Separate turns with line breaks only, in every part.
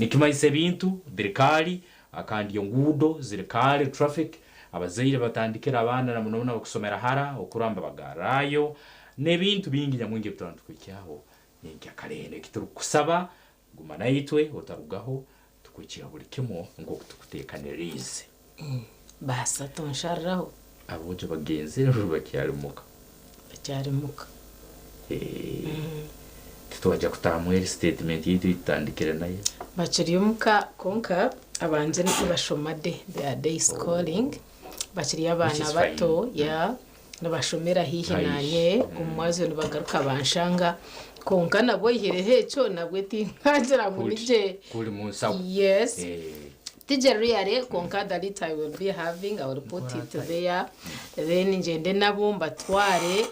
nikimaise bintu birikali akandi ngudo zirikali traffic abazaire batandikira abana na munona bakusomera hara okuramba bagarayo nebintu bingi nyamwingi bitandukwikiaho ningi akarene kiturukusaba gumana yitwe otarugaho tukwikiha buri kimo ngo tukutekanirize
basa tonsharraho
aboje bagenzi rubakyarimuka
bacyarimuka
titwaje kutamwera statement yitu itandikira naye
bachirimuka konka abanje nibashomade their day schooling bachiri abana bato ya nabashomera hihi nanye umwazo nibagaruka banshanga konka nabo iherehecho nabwe tinkajira munije
kuri munsawo
yes Tijeriare konka that I will be having, I will put it there. Then njende nabo mbatware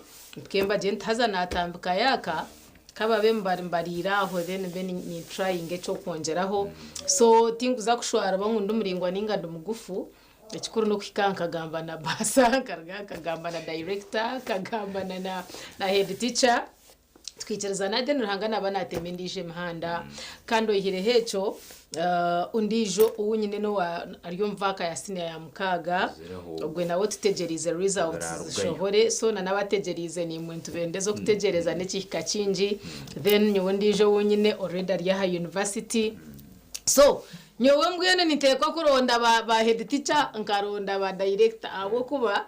kemba je ntaza natambuka yaka kaba bembarira aho then ni trying cyo kongeraho so tinguza kushwara bangundu muringwa ninga ndumugufu ekikuru no kwikanka gamba na basa kagamba na director kagamba na head teacher twicereza na den ruhangana banatemendije mihanda kando ihirehecho undijo uwunyine no ariyo mvaka ya senior ya mukaga ubwo nawo tutegerize results shohore so na nabategerize ni muntu bendezo kutegereza n'ikika kinji then nyondijo wunyine already ari ya university so nyowe mbwene nitekwa kuronda ba head teacher nkaronda ba director abo kuba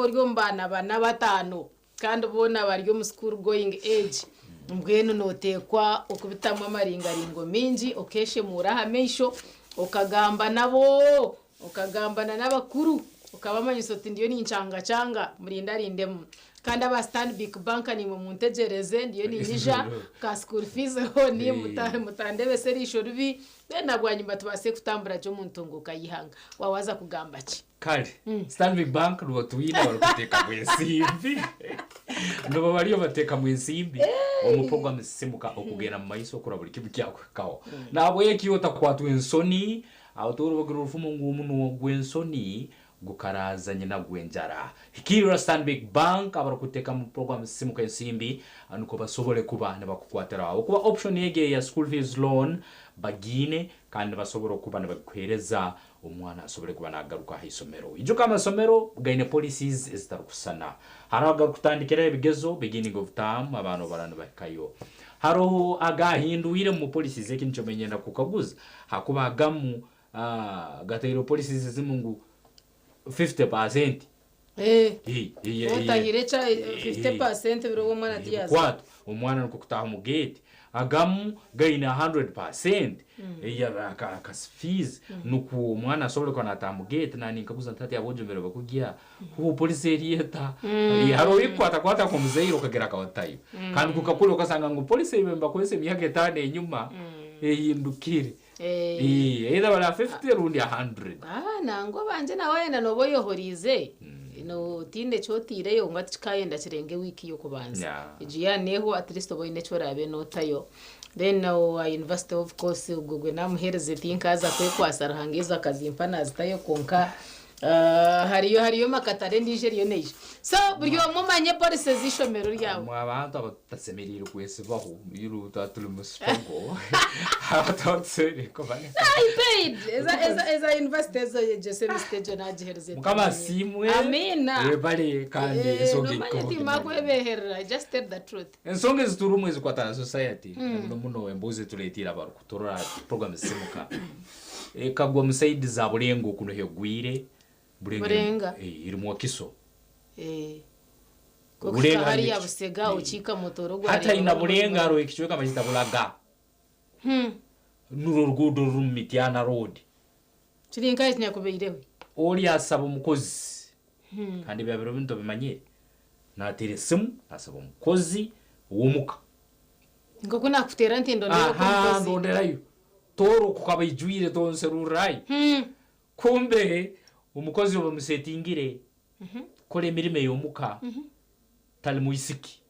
ryo mbana bana batano kandi ubona bari mu school going age mbwene notekwa okubitamwe amaringaringo mingi okeshe muraha mesho okagamba nabo okagambana n'abakuru ukabamanyisa ati ndiyo ni ncanga murinda rindemu kandi aba Stanbic Bank ni mu muntegereze ndiyo ni nija ka school fees ho ni mutandebe serisho rubi bena bwanyuma tubase kutambura cyo muntunguka yihanga wawaza kugamba ki
kale Stanbic Bank rubo tuwina barukuteka mwesimbi ndo bariyo bateka mwesimbi umuprogram simuka okugena mu maiso kura buri kibu cyako kaho nabo yekiyota kwatu ensoni awutoro baguru rufumo ngumuntu gwensoni gukarazanye na gwenjara hikira Stanbic Bank abarukuteka mu program simuka ensimbi anuko basobole kuba ne bakukwatera aho kuba option yege ya school fees loan bagine kandi basobora kuba ne bakwereza umwana asobole kuba nagaruka hisomero ijo kama somero gaine policies zitarukusana haraga kutandikira ebigezo beginning of term abantu barana bakayo haro agahinduire mu policies ekincho menyenda kukaguza hakuba gamu gatero policies zimungu 50%.
Otahirecha 50% biro mwana diyaza.
Kwatu umwana nukutaha mu gate agamu gaina 100%. Ka fees nuku umwana asobole kwa nataha mu gate nani nkabuza ntati aboje mbere bakugia hu police yeta. Haro ikwata kwata ko muzeiro kagera kawatayo. Kandi kukakule ukasanga ngo police ibemba kwese miyage tane inyuma yindukire. Either wala 50 rundi 100.
Nango banje nawe nobo yohorize no tinde chotire yo ngati kayenda kirenge wiki yo kubanza ijiya neho at least boyine chorabe notayo then now university of course ugugwe namuhereze tinkaza kwe kwasara hangeza kazimpa nazitayo konka hariyo makatare ndije neje so buryo mumanye police zishomero ryawo
mu abantu abatasemerira kwese baho yiru tatulumuspongo abatatse ko bane
I paid eza university zo je stage na jihereze
mukama simwe
amina
bale kandi esonge
ko makwebehera just tell the truth
ensonge ziturumwe zikwatana society muno embuze tuletira baru kutorora program simuka kagwa musaidi za burengo kuno hegwire
burenga
irimo kiso
burenga hari yabusega ukika motoro gwa
hata ina burenga ro ikichweka majita bulaga nuro rugudo rumitiana road
chiringa itinya kubeirewe
oli asaba umukozi kandi byabiro bintu bimanye na teresimu asaba umukozi wumuka
ngo kuna kutera ntindo lero
ko ndonderayo toro kukabayijuire tonse rurai kumbe umukozi wo bamusetingire kole mirime yomuka tali muisiki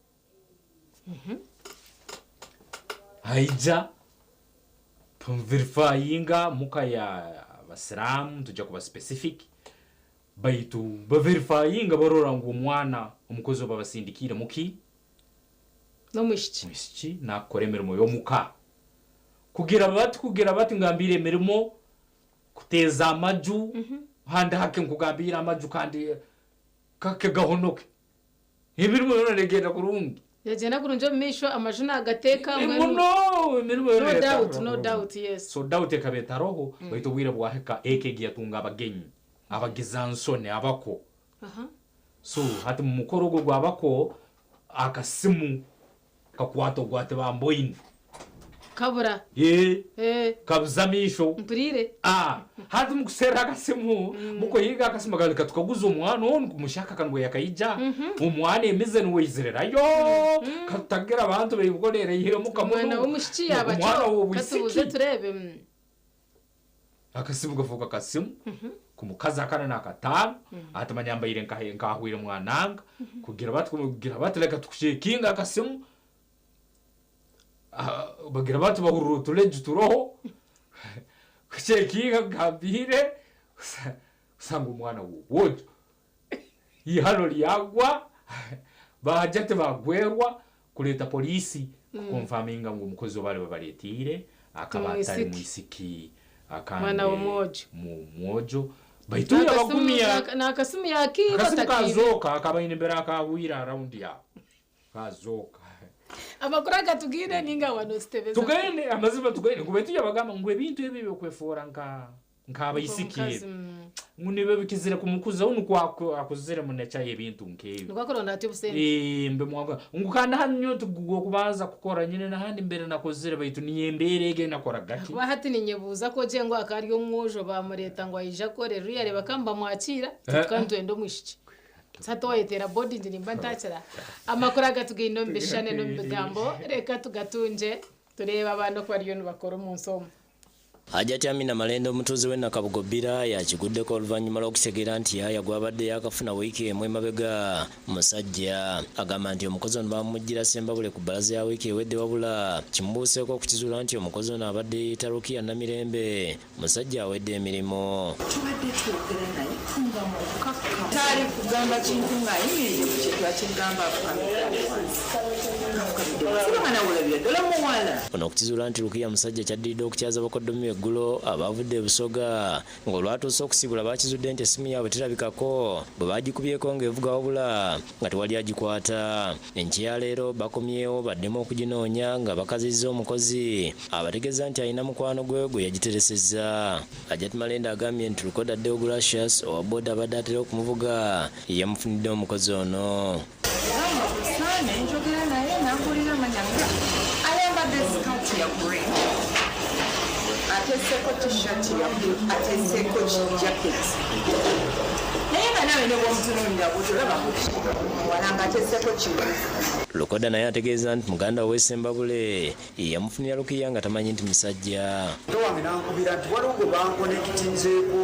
haija verifyinga muka ya basiramu tujya kuba specific baitu verifyinga barora ngo umwana umukozi wo babasindikira muki
no mushiki
na kore mirimo yomuka kugira bati ngambire emirimo kuteza amaju handi hake nkugambira amaju kandi kake gahonoke emirimo yona regenda kurungi
yagenda kurunje misho amajuna agateka
emirimo yona
no doubt yes
so doubt ekabeta roho bahito bwire bwaheka ekegi yatunga abagenyi abagizansone abako so hati mu mukoro gwo abako akasimu kakwato gwate bamboyini
kabura
kabuzamisho
mpurire
hati mukusera akasimu muko yiga akasimu galika tukaguza umwana on kumushaka kanwe yakayija umwana emize no wizererayo katagira abantu bayibonere yire mukamuno
umwana w'umushiki yabacho katubuze turebe
akasimu gavuga akasimu kumukaza kana nakatanga atamanyambayire nkahwire mwananga kugira batureka tukushekinga akasimu bagira batu bahururu tuleje turoho kushekinga gambire usanga umwana wojo ihalo lyagwa bahajate bagwerwa kuleta polisi konfaminga ngo umukozi wabale babaletire akabatari mwisiki
akana
mwojo baituya bagumia
na akasimu yakiba
kazoka akabaine mbere akawira around ya kazoka
amakuraga tugire ninga wanostebeza
tugende amazima tugende kubetuya bagama ngwe bintu ebi bekwefora nkabayisikiye munibe bikizira kumukuza unu kwako akuzira munecha yebintu nkebi
nukakoronda ati busende
mbe mwanga ngukanda hanyo tugugo kubanza gukora nyine nahandi mbere nakozira baitu niyemberege nakora gaki
bahati ninyebuza ko je ngo akari umwojo bamureta ngo ayija kore ruyare bakamba mwakira tukandwendo mwishiki satoyetera body ndimba ntacira amakuraga tugendo mbeshane no mbigambo reka tugatunje tureba abantu ko ariyo bakora umunsomo
Hajati Amina Malendo mutuzi we nakabugobira yakiguddeko oluvanyuma lw'okutegeera nti yagwa abadde yakafuna wiiki emwe mabega musajja agamba nti omukozi ono bamujjira Sembabule ku bbalaza ya wiiki ewedde wabula kimubuuseeko okukizuula nti omukozi ono abadde Tarukiya Namirembe musajja awedde emirimu
tubadde twogera naye nga mukakka taali kugamba kintu ng'ayimirire ku kintu akigamba
ono okukizuula nti Rukiya musajja kyaddiridde okukyaza bakoddomi eggulo abavudde ebusoga ng'olwatuuse okusibula bakizudde nti essimu yaabwe terabikako bwe bagikubyeko ng'evuga wabula nga tewali agikwata enkya leero bakomyewo baddemu okuginoonya nga bakazizza omukozi abategeeza nti alina mukwano gwe yagiteresezza Hajati Malendo agambye nti Lukoda Deogratius owa booda abadde atera okumuvuga yamufunidde omukozi ono
njogera naye nampulira manyanga ayambadde sikaati ya green ateseko tishati ya blue ateseko jacket naye nga nawe ne bwomutunuulira bwotolaba walanga ateseko kino
Lukoda naye ategeeza nti muganda we Sembabule yamufunira Rukiya nga tamanyi nti musajja
wange nankubira nti waliwo gwe bankonekitinzeeko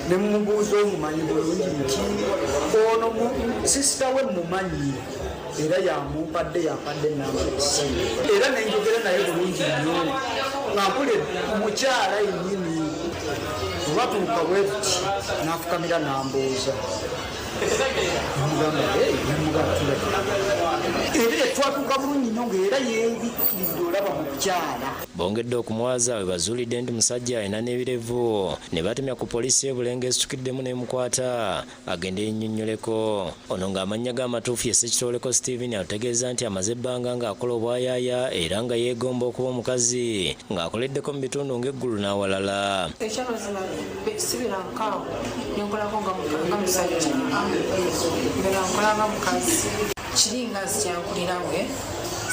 ne mumubuuza omumanyi bulungi nti ono sisita we mumanyi era yamumpadde namba esimu era nenjogera naye bulungi nnyo nga mpule mukyala yennyini olwatuuka bwetuti nafukamira nambuuza era twatuuka bulungi nnyo ngaera yeebikkiridde olaba mu kukyala
bongedde okumwaza we bazuulidde nti musajja alina n'ebirevu ne batemya ku poliisi y'Ebulenge esitukiddemu n'emukwata agende yennyonnyoleko ono ng'amannya g'amatuufu ye Ssekitoleko Steven ategeeza nti amaze ebbanga ng'akola obwayaaya era nga yeegomba okuba omukazi ng'akoleddeko mu bitundu ng'eggulu n'awalala
ekyamazima sibirankaawo nenkolako nga musajja mbera nkola nga mukazi kiringa zikyankulirawe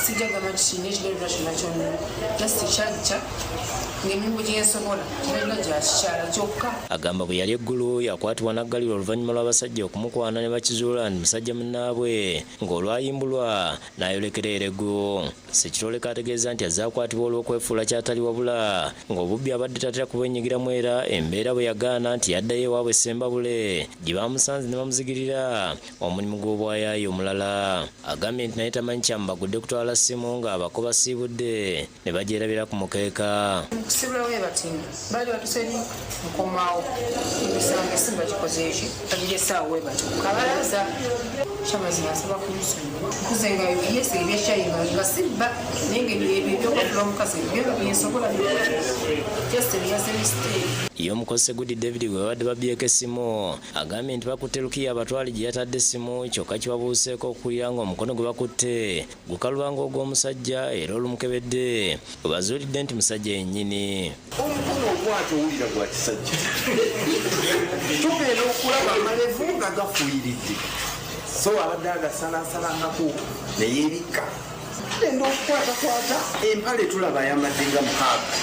sijjagamba kikiina ekigererwa kyonna kyonna jasi kyajja ng'emirimu gyensobola kirina gya kikyala kyokka
agamba bwe yali eggulu yakwatibwa n'aggalirwa oluvannyuma lw'abasajja okumukwana ne bakizuula nti musajja munnaabwe ng'olwayimbulwa n'ayolekera eregu Ssekitoleko ategeeza nti azze akwatibwa olw'okwefuula kyatali wabula ng'obubbi abadde tatera kubwenyigiramu era embeera bwe yagaana nti yaddayo ewaabwe Sembabule gye bamusanze ne bamuzigirira omulimu gw'obwayaayi omulala agambye nti naye tamanyi kyamubagudde kutwala ssimu ng'abako basiibudde ne bagyerabira ku mukeeka
kusibula we batinda baali batuseni mukomaawo ebisanga esimba gikoze eki bagire essaawa we bati kabalaza kyamazima asaba kumusonyiwa kuzenga yese ebyashayinga nga sibba nengeri ebyokufula omukasi byensobola just byase mistake
iyo omukose Good David bwe babadde babyeko essimu agambye nti bakutte Lukiya abatwali gye yatadde essimu kyokka kibabuuseeko okukulira ng'omukono gwe bakutte gukalubanga ogw'omusajja era olumukebedde bwe bazuulidde nti musajja yennyini
omukono ogwati owulira gwa kisajja tugenda okulaba amalevu nga gafuyiridde so abadde agasalaasalangako neyeebikka tugenda okukwatakwata empale tulaba ayambadde nga mukaaga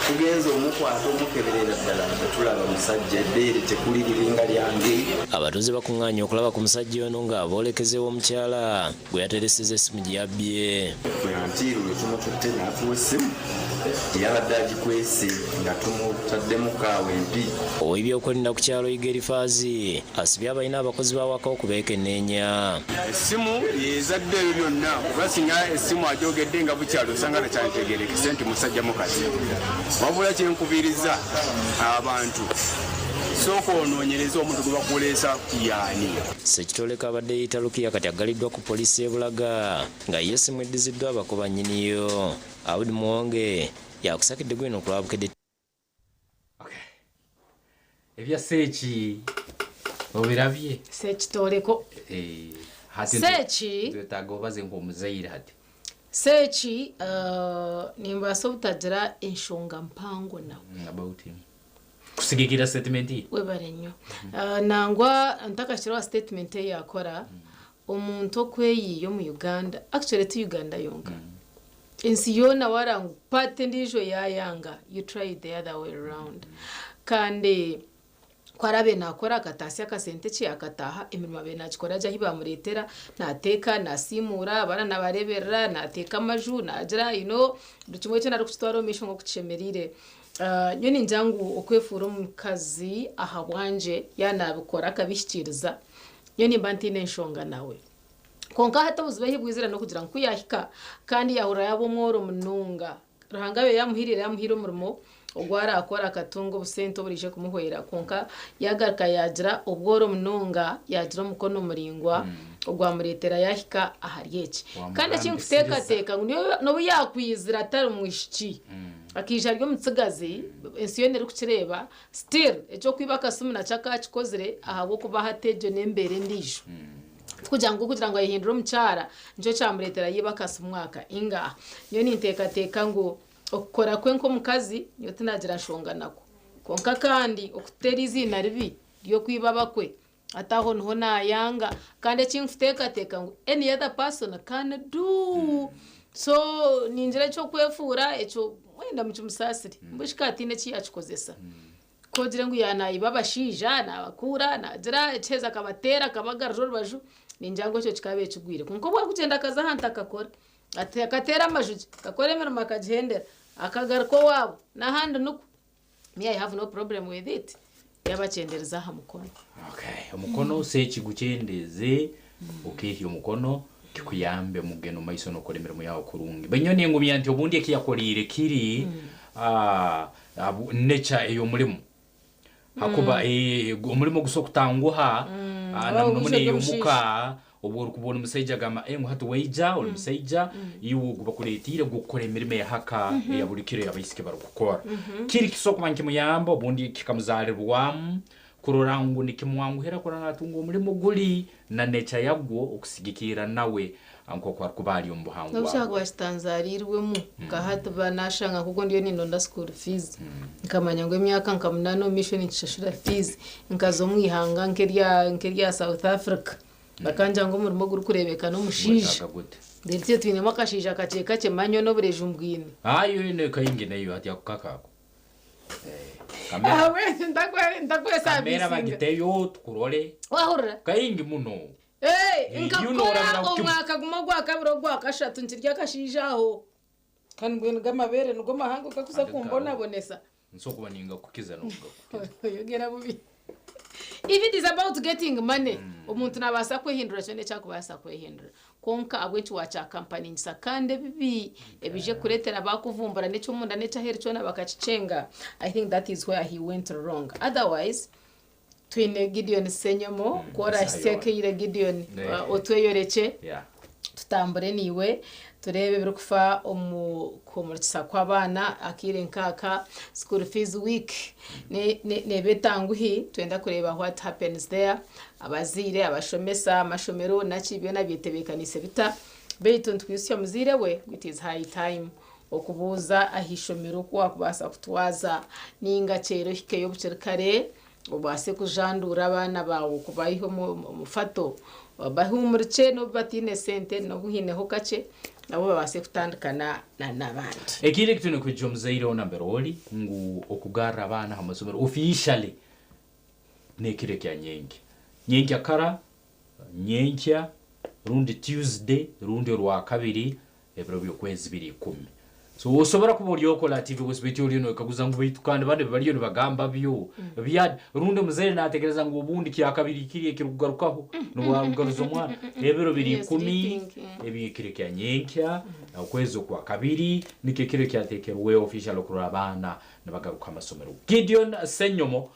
tugenza omukwata omukeberera ddala nga tulaba musajja eddeere tekuli liringa lyange
abatuuze bakuŋŋaanya okulaba ku musajja ono ng'aboolekezeewo omukyala gwe yatereseza essimu gye yabbye
bwe yantiiru lwe tumututte n'afuwa essimu yabadde agikwese nga tumutaddemu kaawa empi
ow'ebyokwerinda ku kyalo Igerifaazi asibye abalina abakozi b'awaka okubeekenneenya
essimu yezadde ebyo byonna kuba singa essimu agyogedde nga bukyalo osanga nakyantegerekese nti musajja mukazi wabula kyenkubiriza abantu sooka onoonyereza omuntu gwe bakuleesa yaani
Ssekitole kabadde yita Lukiya kati aggaliddwa ku poliisi y'e Bulaga nga ye essimu eddiziddwa abakuba nnyiniyo Abudi Muwonge yakusakidde gwino okulwabukedde
ebya Seeki obirabye
Sekitoleko Seeki
twetaaga obaze nk'omuzaire hati
Seeki nimbaasa obutagira enshonga mpango nawe
about him kusigikira statement ye
webale nnyo nangwa ntakakiraho statement ye yakora omuntu okweyiiyo mu Uganda actually ti Uganda yonka ensi yona waranga pate ndijo yayanga you try the other way around kandi kwarabe nakora akatasi akasente ki akataha emirimo abe nakikora jya hibamuretera nateka nasimura abana nabareberera nateka amaju nagira kimwe cyo nari kukitwara omisho ngo kucemerire nyoni njangu okwefura omukazi aha bwanje yanabikora akabishyikiriza nyoni mbantine enshonga nawe konka hata buzibehi bwizira no kugira ngo yahika kandi yahura yabo mworo mununga ruhangabe yamuhirira umurimo ogwara akora akatungo busento burije kumuhwera konka yagaruka yagira ubworo mununga yagira umukono muringwa ogwamuretera yahika aharyeki kandi kinkuteka no yakwizira atari mwishiki akija ryo mutsigazi ensiyone rukireba still ejo kwibaka sumuna cyakakikozire ahabo kuba hateje nembere ndijo kugira ngo ayihindure omukyara nicyo kyamuretera yibakasa umwaka inga niyo ninteka ngo okukora kwe nk'omukazi niyo tinagira nshonga nako konka kandi okutera izina ribi ryo kwiba bakwe ataho niho nayanga kandi ekinkuteka ngo any other person can do so ninjira cyo kwefura eco wenda mukimusasiri mbushikatine kiyakikozesa kodire ngo yanayiba abashija nabakura nagira echeza kabatera kabagarro rubaju ninjango cyo kikabe kigwire kunko bwa kugenda kaza hanta akakora akatera amajuji kakore emirimo akagihendera akagaruko wabo n'ahandi nuko me I have no problem with it yabacendereza ha mukono
omukono Seeki gucendeze okehiyo omukono kikuyambe mugeno maiso no kora emirimo yawo kurungi benyoni ngumi anti obundi ekiyakolire kiri nature eyo mulimo hakuba omulimo gusokutanguha namune yomuka obwo kubona umusajja gama ngo hatu weija omusajja iwo guba kuletire gukora emirimo yahaka ya bulikire yabayisike barukukora kiri kisokuma nkimuyamba obundi kikamuzalirwamu kurorangu nikimwanguhera kurana tungo omulimo guli na nature yagwo okusigikira nawe anko kwa kubali ombuhangu
nabishaka washitanzarirwemu kahatu banashanga kuko ndiyo ninonda school fees nkamanya ngo emyaka nkamunano mission nkishashura fees nkazo mwihanga nkerya South Africa bakanja ngo umurimo guri kurebeka no mushije ndetse twine makashije akaceka kemanyo no bureje umbwine
ayo ne kayinge nayo hati yakukakako
awe ndakwe
kamera bagiteyo tukurore
wahura
kayinge muno
nkakora umwaka gumo gwa kabiro gwa kashatu nkirya kashijaho kandi bwene gamabere nugo mahango kakuza kumbona bonesa
nsokuba ninga kukiza no
yogera bubi if it is about getting money umuntu nabasa kwehindura cyane cyakubasa kwehindura konka abwechi wacha company nsa kande bibi ebije kuretera bakuvumbura neco munda neca heri cyo nabakacicenga I think that is where he went wrong otherwise twine Gideon Senyomo kora stekire Gideon otweyoreke tutambure niwe turebe biri kufa kumurikisa kw'abana akire nkaka school fees week ne betanguhi twenda kureba what happens there abazire abashomesa amashomero nakibyo nabyetebekanise bita beitu ntwisya muzire we it is high time okubuza ahishomero kwa kubasa kutwaza ninga cero hikeyo bucerkare ubase kujandura abana bawo kubayiho mufato bahumurike no batine sente no buhineho kace nabo babase kutandukana n'abandi
ekire kitune kujyo muzaire onambere oli ngu okugara abana amasomero officially nekire kya nyengi akara nyenkya rundi Tuesday rundi rwa kabiri ebiro byokwezi 2010 so usobora kubori okola TV hospital uri no kaguza ngo bitukande bande bariyo bagamba byo bya rundi muzaire nategereza ngo ubundi kya kabiri kiriye kirugarukaho no warugaruzo mwana ebiro 2010 ebikire kya nyenkya ukwezi kwa kabiri nikekire kya tekerwe official okura abana nabagaruka amasomero Gideon Senyomo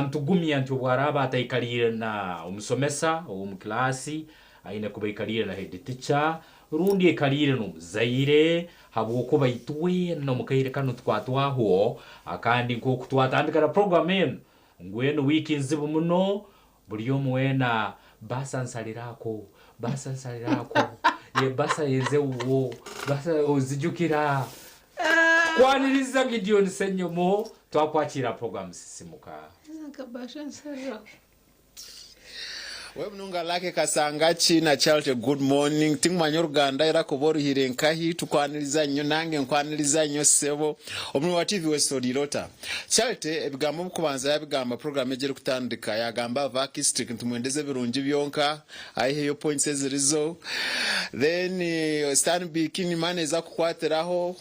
ntugumya nti obwaraba atayikalire na umusomesa umklasi aina kubayikalire na head teacher rundi ekalire no muzaire habwo bayitwe no mukaire kanu twatwaho akandi nko kutwatandikira program eno ngweno wiki nzibu muno buli omwena basansalirako ye basa yeze uwo basa ozijukira kwaniriza Gideon Senyomo twakwakira program sisimuka
nkabashansara
Webnunga lake kasanga china chalte good morning tingmanyo Ruganda era koboru hirenkahi tukwaniriza nnyo nange nkwaniriza nnyo sebo omwe wa TV Wesolirota chalte ebigambo mukubanza yabigamba program ejere kutandika yagamba vaki strict ntumwendeze birungi byonka ayiheyo points ezirizo then stand bikini maneza kukwatiraho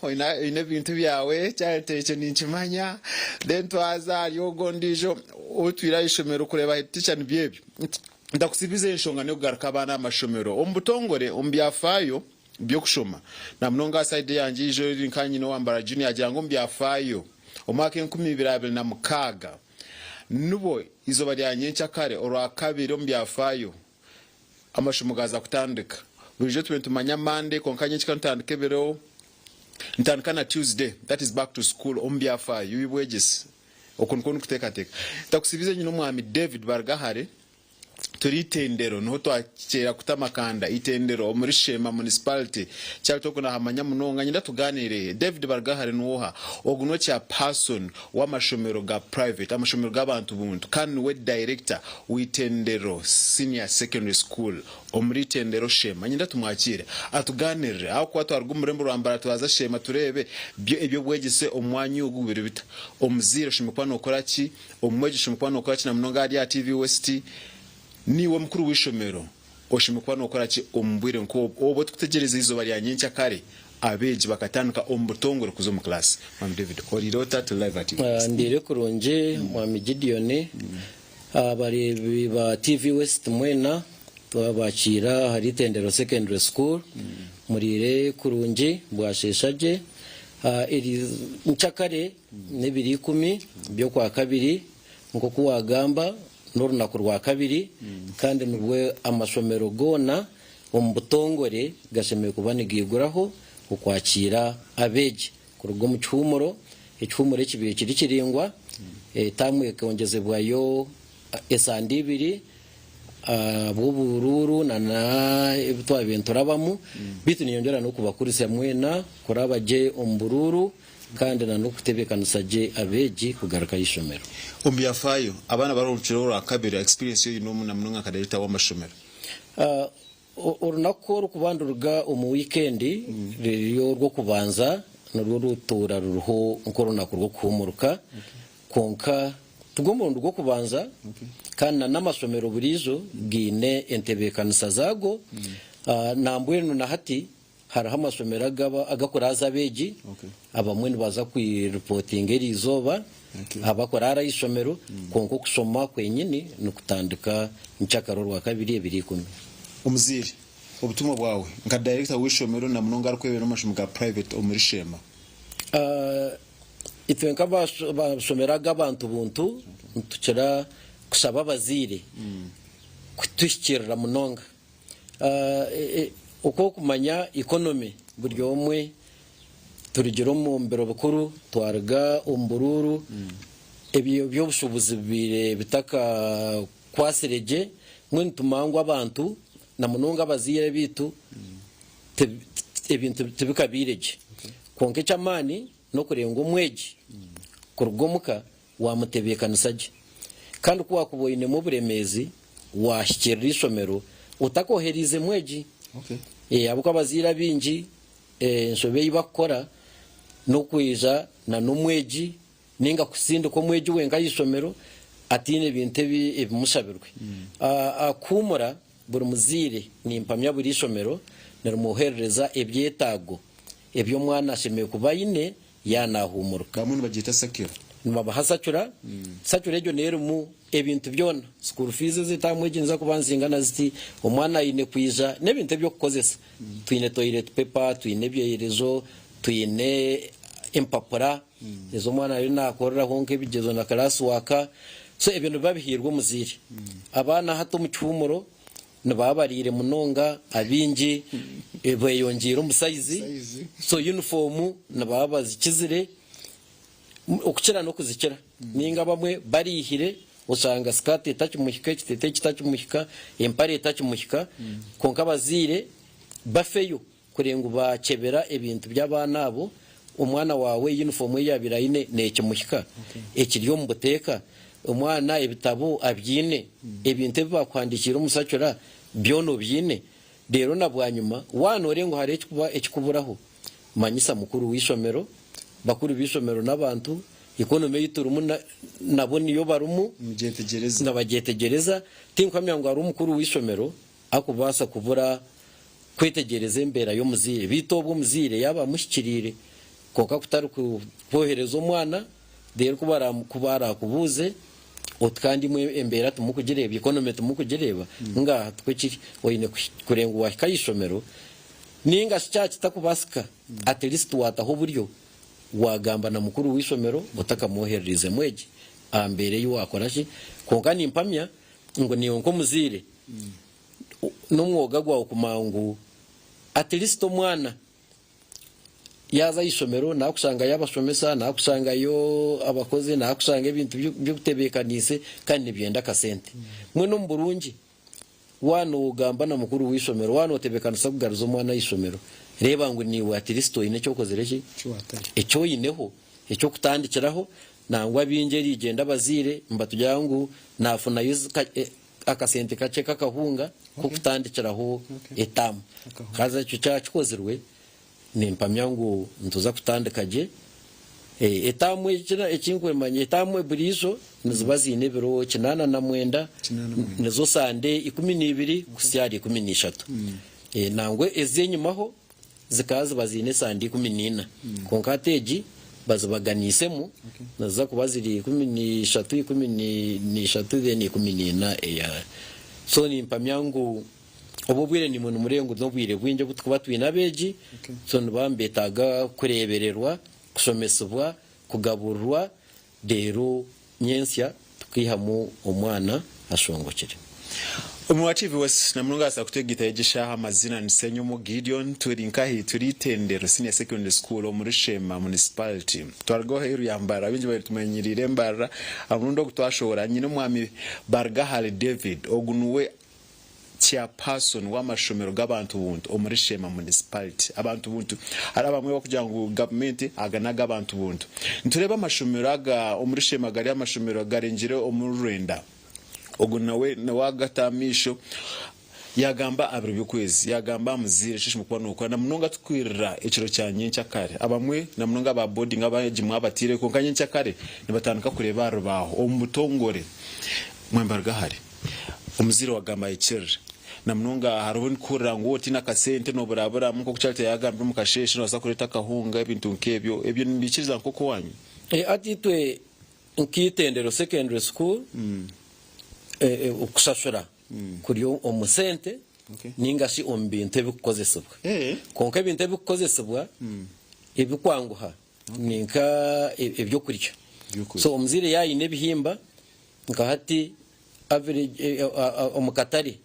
ine bintu byawe chalte echo ninchimanya then twaza alyogondijo otwira ishomero kureba teacher nibyebyo ndakusibize inshonga ne kugaruka abana amashomero ombutongore ombyafayo byo kushoma na mnonga side yanje ijo rinkanye no wambara junior jango mbyafayo omwaka 2026 nubo izo baryanye cyakare orwa kabiri ombyafayo amashomugaza kutandika buje twentumanya Monday konkanye cyakantandike bero ntandikana Tuesday that is back to school ombyafayo yibwegese okunkono kutekateka ndakusibize nyino mwami David Bargahare turi tendero no twakera kutamakanda itendero muri Shema municipality cyangwa kuna hamanya munonga nyinda tuganire David Bargahare nuha oguno cha person wa mashomero ga private amashomero g'abantu buntu kandi we director witendero senior secondary school omuri tendero Shema nyinda tumwakire atuganire aho kwa twargumurembo rwambara twaza Shema turebe ebyo bwegise omwanyi ogubiri bita omuziro shimukwana okoraki omweje shimukwana okoraki na munonga ya TV West niwe mukuru w'ishomero oshimukwana okoraki ombwire nko obo tukutegereza izo bari yanyincha kare abeji bakatanuka ombutongore kuzo mu class Mama David Olirota to live at
ndire kurunje Mwami Gideon abari ba TV West mwena twabakira hari tendero secondary school murire kurunje bwasheshaje eri nchakare ne 2010 byo kwa kabiri nko kuwagamba n'urunaku rwa kabiri kandi nubwo amashomero gona ombutongore gashemeye kubanigiguraho ukwakira abeje kurugo mu cyumuro icyumuro kibiye kiri kiringwa tamwe kongeze bwayo esandibiri bw'ubururu na ibitwa bintu rabamu bitu niyongera no kubakurisa mwena kurabaje ombururu kandi nano kutebekanusage abeji kugaruka yishomero
ombyafayo abana baruciro rwa kabiri experience yo no munanga kadelita wa mashomero
orunako rukubandurga mu weekend ryo rwo kubanza no rutura ruho nkorona rwo kumuruka konka tugomba rwo kubanza kandi n'amasomero burizo gine entebekanisa zago nambweno na hati hari amasomero agakora azabeji abamwe baza kwireporting erizoba abakora ara isomero konko kusoma kwenyine no kutandika nchakaro rwa kabiri 2010
umuziri ubutumwa bwawe nka director w'ishomero na munonga arkwebera amashomo ga private omuri Shema
itwenka basomeraga abantu buntu tukira
kusaba abazire kutushyikirira munonga uko kumanya economy buri omwe turugero mu mbero bukuru twaraga umbururu ebyo by'obushobozi bitaka kwasireje mwe tumangwa abantu na munonga abazire bitu ebintu tibikabireje konke chamani no kurenga umweji kurugomuka wamutebekanisaje kandi kuwa kuboyine mu buremezi washyikirira isomero utakoherize mweji abuko abazira bingi nshobeye bakora no kwija na numweji ninga kusinda ko mweji wenga yisomero atine binte bimushabirwe akumura buri muzire nimpamya buri isomero narumuhereza ebyetago ebyo mwana ashemeye kubayine yanahumuruka
kamwe bagita sakira
nibabahasacura sacura ejo nero mu ebintu byona school fees zitamweginza kubanzingana ziti umwana ine kwija nebintu byo kukozesa twine toilet paper twine byerezo twine empapura ezo mwana ari nakorera honke bigezo na class waka so ebintu babihirwa muziri abana hato mu cyumuro nababarire munonga abingi ebeyongera umusayizi so uniform nababazi kizire okukira no kuzikira ninga bamwe barihire usanga skate tacyumuhika kitete kitacyumuhika empare tacyumuhika konka bazire bafeyo kurenga bakebera ebintu by'abana abo umwana wawe uniform yabirayine nekimuhika ekiryo mbuteka umwana ebitabo abyine ebintu bakwandikira umusacura byono byine rero nabwanyuma wanore ngo hare ekikuburaho manyisa mukuru w'isomero bakuru b'isomero n'abantu economy yiturumu naboni yo barumu
mugetegereza
nabagetegereza tinkwamya ngo ari umukuru w'isomero akubasa kubura kwetegereza imbera yo muzire bitobwo muzire yaba mushyikirire koka kutari kubohereza umwana rero kubara kubuze otkandi mwe embera tumukugereba economy tumukugereba nga twekiri oyine kurenga wa kayisomero ninga cyacu takubasika at least wataho buryo wagamba na mukuru w'isomero utakamuhereze mweji ambere yo wakorashi konka nimpamya ngo niyo nko muzire n'umwoga gwa kumangu at least omwana yaza isomero nakusanga yabashomesa nakusanga yo abakoze nakusanga ibintu byo kutebekanise kandi byenda kasente mwe no mburungi wano ugamba na mukuru w'isomero wano utebekanisa kugaruza umwana y'isomero reba ngo ni wa Kristo ine cyo kozereki ecyo yineho ecyo kutandikiraho nangwa bingeri igenda bazire mbatujya ngo nafuna yuzi akasente kace kakahunga ko kutandikiraho etamu kaza cyo cyakozerwe nimpamya ngo ntuza kutandikaje etamu ekinkwe manye etamu burizo nizibazine biro kinana na mwenda nizo sande 12 kusyari 13 nangwe ezenyumaho zikaza bazine sande 14 konkateji bazabaganisemo naza kubaziri 13 then 14 so nimpamya ngo obubwire ni muntu murengo nobwire bwinje butkuba twina beji so nbambetaga kurebererwa kusomesubwa kugaburwa rero nyensya tukihamu omwana ashongokere
Umwachivi wese namnunga asa kutegita egisha amazina nisenyo mu Gideon turinkahi turitendero senior secondary school omurishema municipality twargo heru yambara binje bari tumenyirire mbara amundo kutwashora nyine mwami Bargahari David ogunuwe chairperson w'amashomero g'abantu buntu omurishema municipality abantu buntu ari abamwe bakugira ngo government aganaga abantu buntu ntureba amashomero aga omurishema gari amashomero garengire omururenda ogunawe nawagatamisho yagamba abiri byukwezi yagamba muzire shishi mukwa nuko na munonga tukwirira ekiro cyanye cyakare abamwe na munonga ba boarding abaje mwabatire ko kanye cyakare nibatanduka kureba rubaho omutongore mwembarga hari omuzire wagamba ekirira na munonga harubun kurango oti nakasente no burabura muko kucyate yagamba mukasheshe no asakureta kahunga ibintu nkebyo ebyo nibikiriza nkoko wanyu
atitwe nkitendero secondary school ukusashura kuri omusente ningashi ombintu ebikukozesebwa konka ebintu ebikukozesebwa ebikwanguha ninka ebyo kurya so omuzire yayine bihimba nkahati average omukatari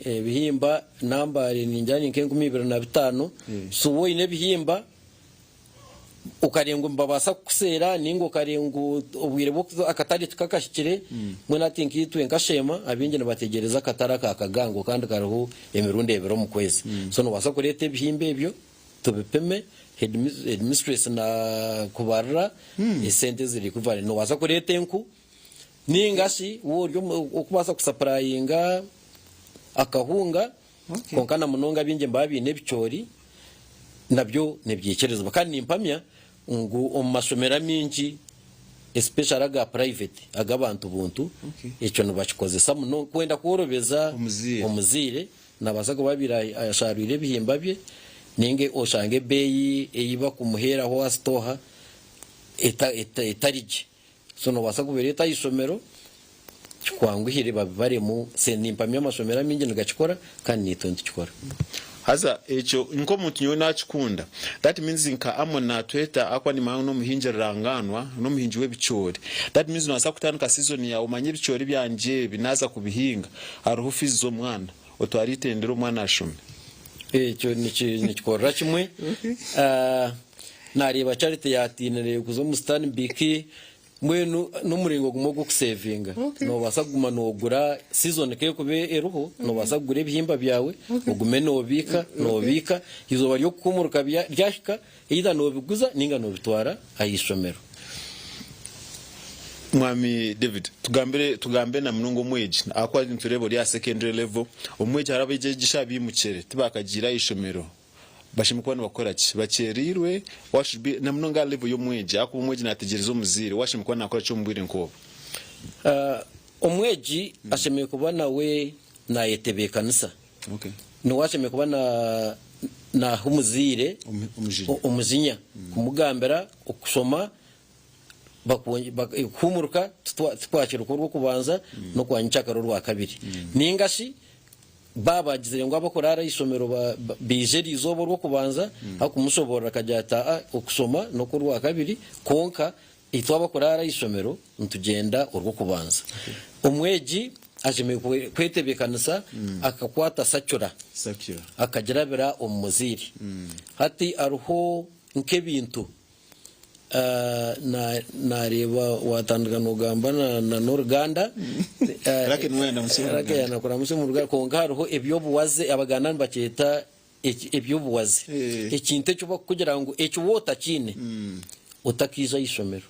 ebihimba namba ninjani nke 2025 so wo ine bihimba ukarengo mbabasa kusera ningo karengo obwire bwo akatari kakashikire mwena tinki twenkashema abinje nabategereza katara kakagango kandi kariho emirundi ebiro mu kwezi so no basa kurete ebihimba ebyo tubipeme headmistress na kubarra esente ziri kuvale no basa kurete enku ningashi wo okubasa kusupplyinga akahunga konkana munonga binje mbabi nebichori nabyo nebyekerezwa kandi nimpamya ngo omasomera mingi especially aga private agabantu buntu echo no bachikozesa muno kwenda korobeza omuzire nabasaga babira asharire bihimba bye ninge oshange beyi eyiba kumuhera ho astoha etarije so no basaga bereta isomero kwanguhire babaremu senimpamya amasomera mingi ngachikora kandi nitonde chikora
haza echo nko muntu yona chikunda that means nka amona tweta akwa ni maano muhinje ranganwa no muhinje webichori that means nasa kutandika season ya umanye bichori byanje binaza kubihinga haruhu fizo mwana otwaritendero mwana ashome
echo nikikora kimwe nareba charity yatinere kuzo mustani biki mwenu numuringo gumogo kusevinga no basaguma no gura season ke kube eruho no basagure bihimba byawe ugume no bika izo bari yo kumuruka byashika ida no biguza ninga no bitwara ayisomero
mwami David tugambe na munongo mweji akwa nturebo ya secondary level omweji harabeje gishabi mucere tibakagira ishomero bashimukwana bakora ki bacerirwe washibi na munonga level yo mweji ako mweji nategereza omuzire washimukwana akora cyo mbwire nko
omweji ashemeye kubana we na yetebekanisa no washemeye kubana na humuzire umuzinya kumugambira okusoma bakumuruka twakira uko kubanza no kwanyicakaro rwa kabiri ningashi babagize ngo abakorara isomero bijeri izobo rwo kubanza akumushobora kajyata okusoma no ku rwa kabiri konka itwa bakorara isomero ntugenda urwo kubanza umweji ajeme kwetebekanisa akakwata sakura akagerabira omuziri hati aruho nkebintu nareba watandukana ugamba na n'uruganda rake yanakora mu ruganda konka hariho ebyobuwaze abagana baketa ebyobuwaze ekintu cyo kugira ngo ecyo wota kine utakiza isomero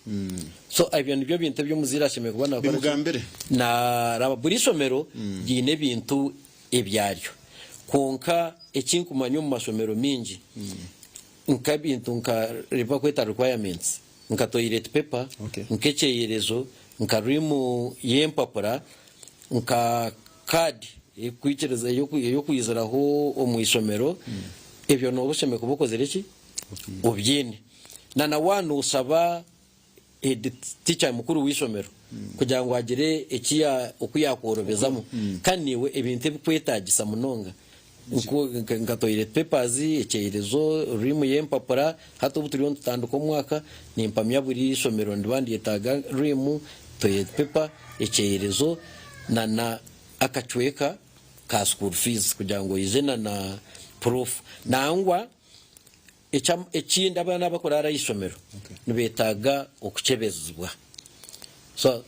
so ibyo nibyo bintu byo muzirashime kubana
bimugambere
na raburi isomero gine bintu ebyaryo konka ekinkumanyo mu masomero mingi nkabintu nka riva kweta requirements nka toilet paper nkecheyerezo nka rimu yempapura nka card ekwichereza yo kwizaraho omwisomero ebyo no busheme kubokozereki obyine na wanu usaba teacher mukuru wisomero kugira ngo agire ekiya okuyakorobezamo kaniwe ebintu bikwetagisa munonga nka toilet papers echeyerezo rimu yempapura hato buturiyo tutandiko mwaka nimpamya buri somero ndibandi yetaga rimu toilet paper echeyerezo na akachweka ka school fees kugira ngo izena na proof nangwa echinda bana bakorara isomero nibetaga okuchebezwa so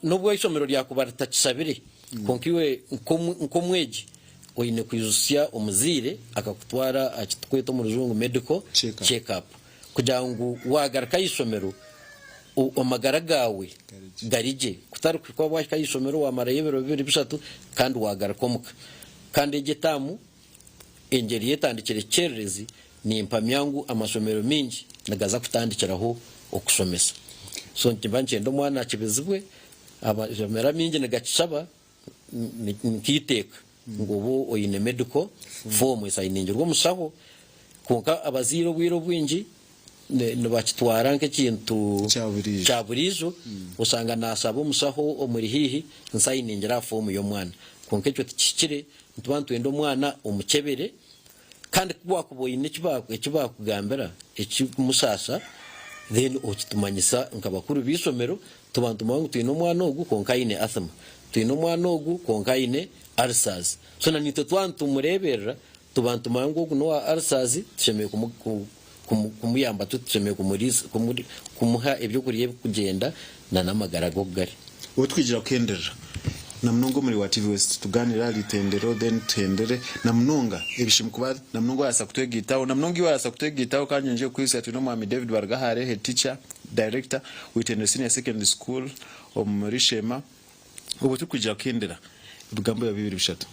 nubwo isomero lyakubarata kisabire konkiwe nkomweji oine kwizusia omuzire akakutwara akitweta mu ruzungu medical check up kugira ngo wagaraka isomero omagara gawe garije kutari kwa bwashika isomero wamara yebero 2 kandi wagaraka omuka kandi getamu engeri yetandikire cherezi ni impamyangu amasomero mingi nagaza kutandikiraho okusomesa so ntibanchendo mwana kibezibwe abajamera mingi nagakishaba nkiteka ngobo oyine medical form isayiningirwa musaho konka abaziro bwiro bwingi ne bakitwara nke kintu cyaburizo usanga nasaba musaho omuri hihi nsayiningira form yo mwana konka cyo tikikire ntubantu endo mwana omukebere kandi kubakuboyine kibakugambira ekimusasa then okitumanyisa nkabakuru bisomero tubantu mangu twino mwana ogu konka ine asthma twine omwana ogu konka ine arsas so na nitwe twantumureberera tubantu mangu ogu no arsas tushemeye kumuyamba tushemeye kumuha ebyo kuriye kugenda na namagara gogari
utwigira kenderera namnongo muri wa TV West tuganira litendero then tendere namnonga ebishim kuba namnongo yasa kutwegitaho namnongi yasa kutwegitaho kanje nje kwisa tuno Mwami David Bargahare head teacher director within senior secondary school omurishema ubu tukwigira kendera ibigambo ya bibiri bishatu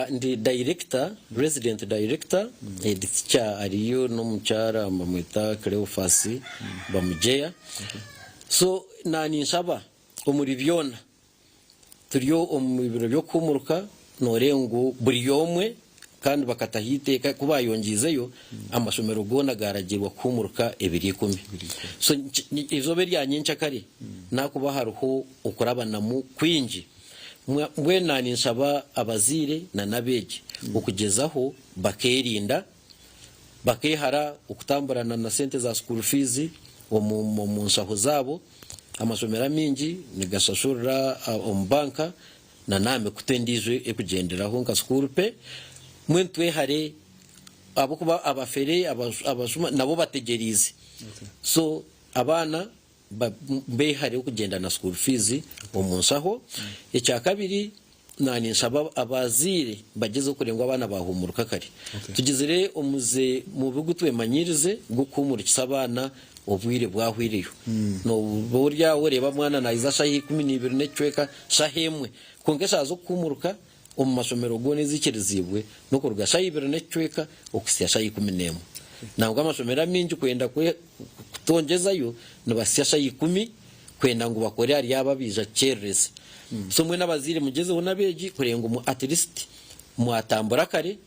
ndi director resident director teacher ariyo no muchara bamwita Cleophas bamujeya so nani nsaba omuri byona turiyo omubiro byo kumuruka norengo buri yomwe kandi bakatahiteka kuba yongizeyo amashomero gona garagirwa kumuruka 210 so izobe ryanyinca kare nakuba haruho ukurabana mu kwinji mwe nani nsaba abazire na nabeje ukugezaho bakerinda bakehara ukutamburana na sente za school fees mu nshaho zabo amasomera mingi nigashashura ombanka na name kutendizwe ekugenderaho nka school pe mwentwe hare abo kuba abafere abashuma nabo bategerize so abana behare kugenda na school fees omunsaho ecya kabiri nani nsaba abazire bageze kurengwa abana bahumuruka kare tugizire omuze mu bigo twemanyirize gukumurikisa abana obwire bwahwiriyo no burya ureba mwana na iza shahi 12 necweka shahemwe kongesha zo kumuruka mu masomero gone zikirizibwe no kuruga shahi 2 necweka okusya shahi 11 nangwa amasomero mingi kwenda kutongezayo no basya shahi 10 kwenda ngo bakore ari yababija cherese so mwe nabazire mugeze unabeji kurenga mu at least mwatambura kare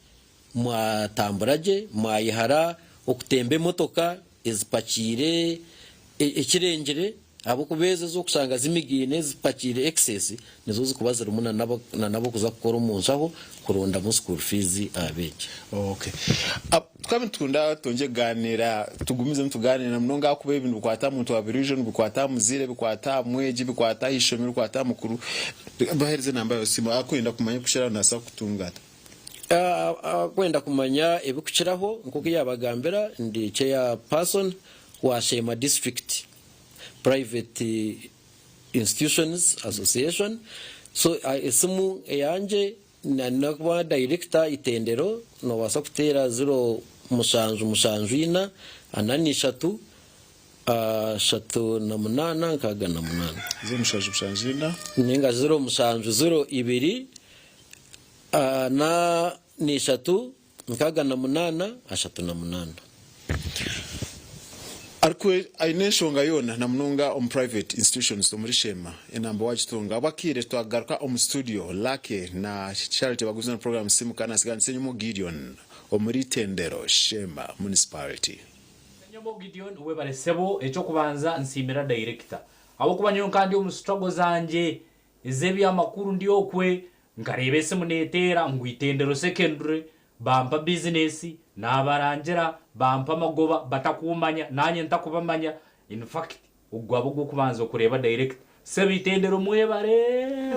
mwatamburaje mwayihara okutembe motoka ezipakire ekirengere abo kubeze zo kusanga zimigine zipakire excess nizo zikubaza rumuna nabo kuza gukora umunsaho kuronda mu school fees abeje
okay twabitunda tonje ganira tugumize mtuganira mnonga akube ibintu bikwata muntu wa vision bikwata muzire bikwata mweji bikwata ishomero bikwata mukuru bahereze namba yosimo akwenda kumanya kushira nasa kutungata kwenda kumanya ebikuchiraho nkuko yabagambira ndi chair person wa Shema District Private Institutions Association so esimu yanje na kwa director itendero no wasa kutera 0 mushanjwina anani 3 shatu na munana nkaga na munana zo mushanjwina
ninga 0 mushanju 0 2 na ni 3 nkaga na munana ashatu na munana arkwe aineshonga yona na mnonga private institutions muri Shema enamba wachitonga abakire twagaruka studio lake na charity baguzana program simu kana sigana senyumo Gideon muri tendero Shema municipality
senyumo Gideon we baresebo echo kubanza nsimira director abo kubanyo kandi struggle zanje izebi amakuru ndi okwe ngarebese munetera ngwitendero secondary bampa business nabarangira bampa magoba batakumanya nanye ntakubamanya in fact ugwabo gwo kubanza kureba direct sebitendero mwebare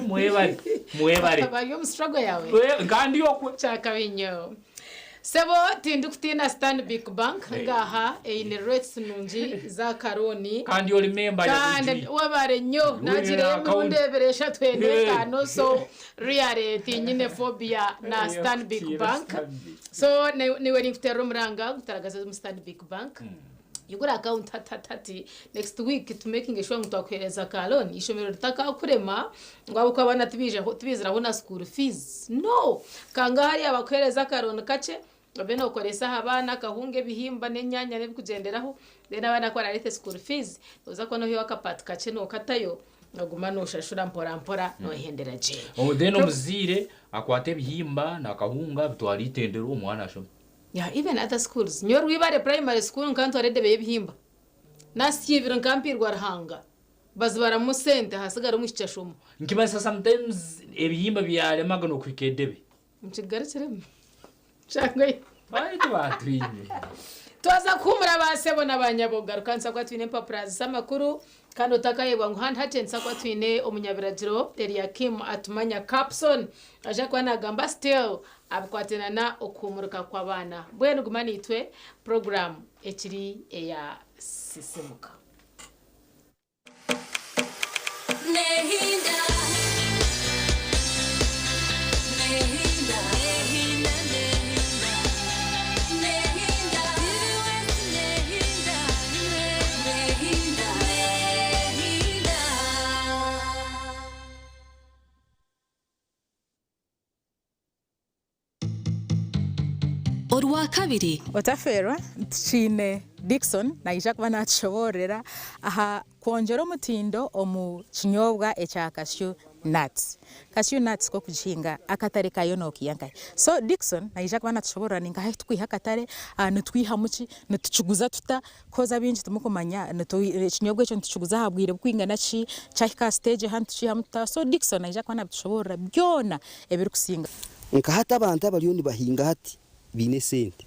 bari mu struggle yawe
kandi yokwe
chaka binyo sebo tindukutina Stanbic Bank ngaha in rates nungi za karoni
kandi yo remember
kandi wabare nyo nagire mundeberesha twendekano so really tinyine phobia na Stanbic Bank so niwe nikutera umuranga gutaragaza mu Stanbic Bank yugura account 30 next week to making sure ngutwakweleza kaloni ishomero ritaka kurema ngabo ko abana tubizira bona school fees no kanga hari abakweleza kaloni kace babena ukoresa abana kahunge bihimba nenyanya ne kugenderaho then abana kwa rete school fees uza ko no hiwa kapati kace no katayo ngaguma no shashura mpora no hendera je
omudeno muzire akwate bihimba na kahunga bitwari tendero umwana asho
yeah even other schools nyor wibare primary school nkanto arede bebihimba nasivira nkampirwa rahanga bazibara mu sente hasigara mu cyashomo
nkibasa sometimes ebihimba byale magano kwikedebe
mchigara kireme changwe
bayi twatwinye
twaza kumura basebo n'abanyaboga rukansa kwa twine papura z'amakuru kandi utakayebwa ngo handi hacensa kwa twine umunyabiragiro Eliakim atumanya Capson aje kwa nagamba still abikwatenana okumuruka kw'abana bwenu gumanitwe program ekiri eya sisemuka
Nehinda
Orwa kabiri
Otaferwa chine Dickson na ija kuba natshoborera aha kwongera omutindo omu kinyobwa ekya cashew nuts. Cashew nuts ko kujihinga akatare kayo no kiyankai. So Dickson na ija kuba natshoborera ninga hayi tukwiha akatare nitwiha muki nituchuguza tuta koza binji tumukomanya kinyobwa ekyo nituchuguza habwire bwingana ki cyahika stage hantu chiha muta. So Dickson na ija kuba natshoborera byona ebiri kusinga.
Nka hata abantu abaliyo bahinga hati bine sente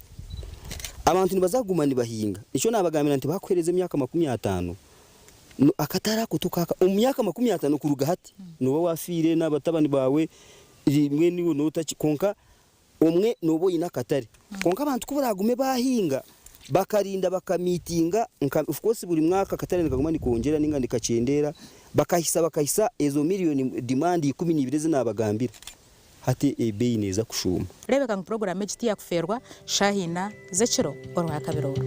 abantu nibazaguma nibahinga ico nabagamira nti bakwereze myaka 50 akatara kutukaka umyaka 50 kuruga hati nuba wafire n'abatabani bawe rimwe niwo notakikonka umwe nobo ina katari konka abantu kuburagume bahinga bakarinda bakamitinga of course buri mwaka katari nikaguma nikongera ninga nikacendera bakahisa ezo miliyoni demand 12 zinabagambira hati ebei neza kushuma
Rebeka program ekiti ya kuferwa shahina zechiro orwa kabiroro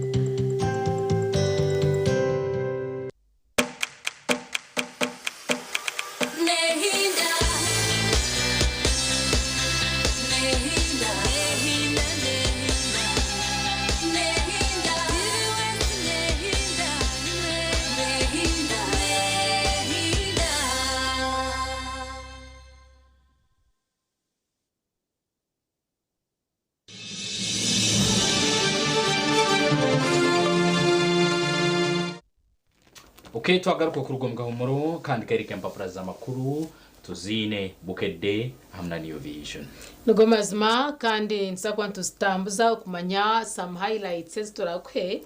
Okay, twagaruka ku rugomwa humoro kandi kereke mpapura z'amakuru tuzine bukedde hamna new vision.
Nugomazma kandi nsakwantu stambuza kumanya some highlights turakwe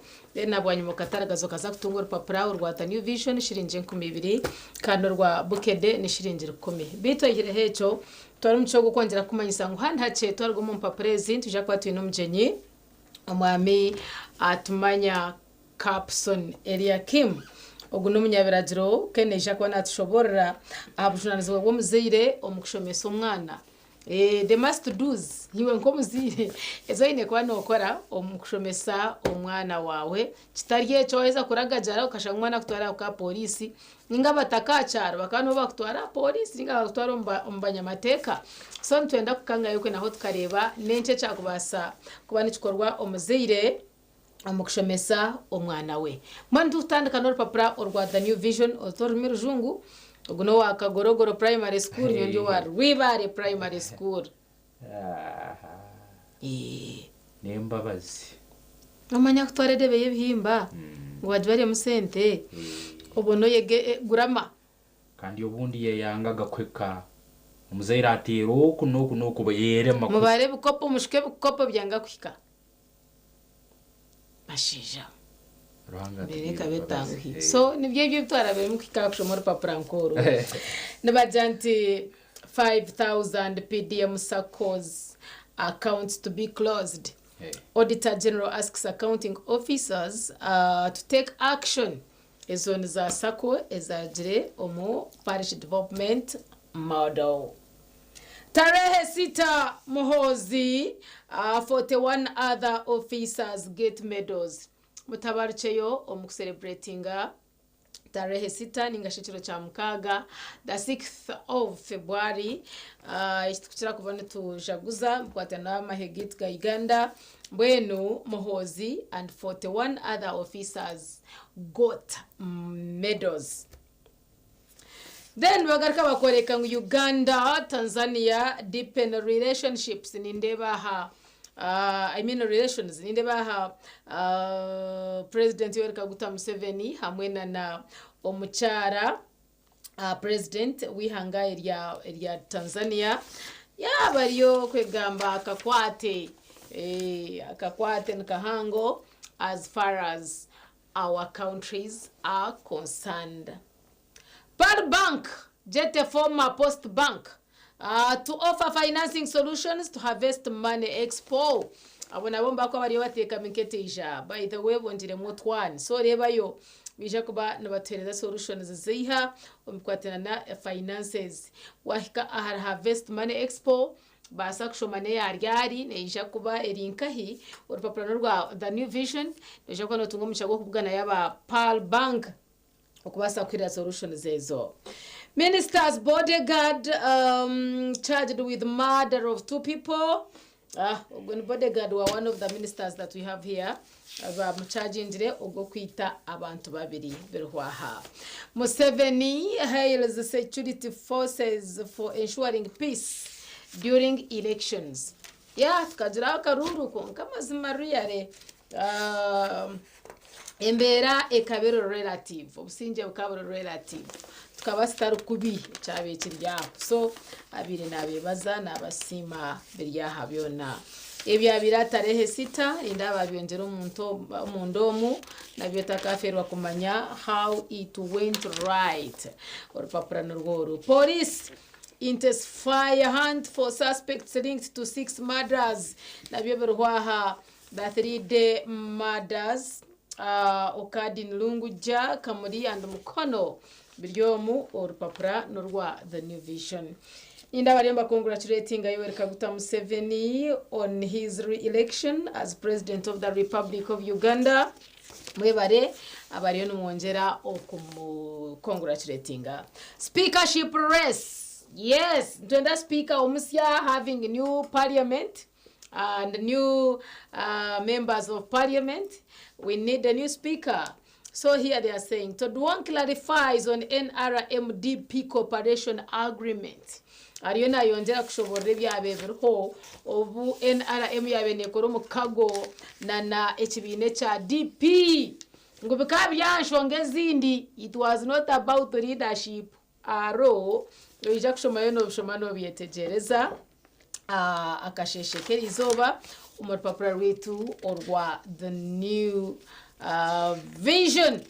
nabwanye mu kataragazo kaza kutungura papura urwata new vision shirinje 12 kandi urwa bukedde ni shirinje 10 bito yire hecho twari muco gukongera kumanyisa ngo handi hace twarwo mu papura zindi tuje kwa twino mjenyi umwami atumanya Capson Eliakim oguno munyabiragiro keneja kwa natshoborera abujunanizo bwo muzire omukushomesa umwana the must do's hiwe nko muzire ezo ine kwa nokora omukushomesa umwana wawe kitariye cyoheza kuragajara ukashanga umwana kutwara kwa polisi ninga batakachara bakano bakutwara polisi ninga bakutwara umbanya mateka so ntwenda kukanga yuko naho tukareba nence cyakubasa kuba nikikorwa omuzire amukushomesa umwana we mwandu utandukana n'urupapura urwa The New Vision otorumi rujungu uguno wa Kagorogoro Primary School nyo wa Rwibare Primary School
nembabazi
amanya kutware debe yebihimba ngo bajware musente obono yege gurama
kandi obundi ye yangaga kweka umuzaira atero kuno bayere makuru
mubare bukopo mushike bukopo byanga kwika ashija bereka betanguhi so nibyo bitwara bere mukika kushomora papura nkoro nabajanti 5000 PDM SACCOs accounts to be closed. Auditor General asks accounting officers to take action ezoni za SACCO ezajire omu parish development model. Tarehe 6 Muhozi 41 other officers get medals. Mutabarucheyo omu celebratinga tarehe 6 ningashikiro cha mukaga the 6th of February itukira kubona tujaguza mkwatana mahegit ga Uganda Mbwenu Muhozi and 41 other officers got medals. Then bagarika bakoreka ngo Uganda Tanzania deepen relationships nindebaha relations nindebaha President Yoweri Kaguta Museveni hamwe na omuchara president wihanga ya Tanzania yabariyo kwegamba akakwate nkahango as far as our countries are concerned. Pearl Bank, jet a former Post Bank, to offer financing solutions to Harvest Money Expo. Abona bomba ko bari bateka minketeja by the way bondire mutwan so reba yo bija kuba nabatereza solutions ziha umkwatana na finances wahika ahar Harvest Money Expo basa kushomane yaryari neija kuba erinkahi urupapuro rwa the New Vision neja ko notungo mushago kubugana yaba Pearl Bank okubasa kwira solutions zezo. Minister's bodyguard charged with murder of 2 people. When bodyguard were one of the ministers that we have here. Charging ogo kwita abantu babiri berwaha. Museveni hails the security forces for ensuring peace during elections. Yeah, tukajira karuru kama zimariyare. Embera ekabero relative. Obusinje bukabero relative. Tukaba star kubi chabe kiryaho. So abire nabebaza nabasima biryaha byona. Ebya biratarehe 6 indaba byongera mu ndomu nabyo takaferwa kumanya how it went right. Orupapura n'urworo. Police intensify hunt for suspects linked to 6 murders. Nabyo berwaha the 3-day murders occurred in Lunguja, Kamuri and Mukono. Biryomu orupapura n'urwa the New Vision. Indabaremba congratulating Yoweri Kaguta Museveni on his re-election as President of the Republic of Uganda. Mwebare abariyo n'umwongera okumu congratulating. Speakership race. Yes, Ntwenda Speaker Omusya having a new parliament and new members of parliament. We need a new speaker. So here they are saying, Todwong clarifies on NRMDP cooperation agreement. Ariona yongera kushobora byabeberho obu NRM yabenekoro mukago na ekibine cha DP. Ngo bikabyanshonge zindi, it was not about leadership. Aro yoija kushomayo no bushomano byetegereza akasheshekera izoba umurupapura rwetu orwa the New Vision.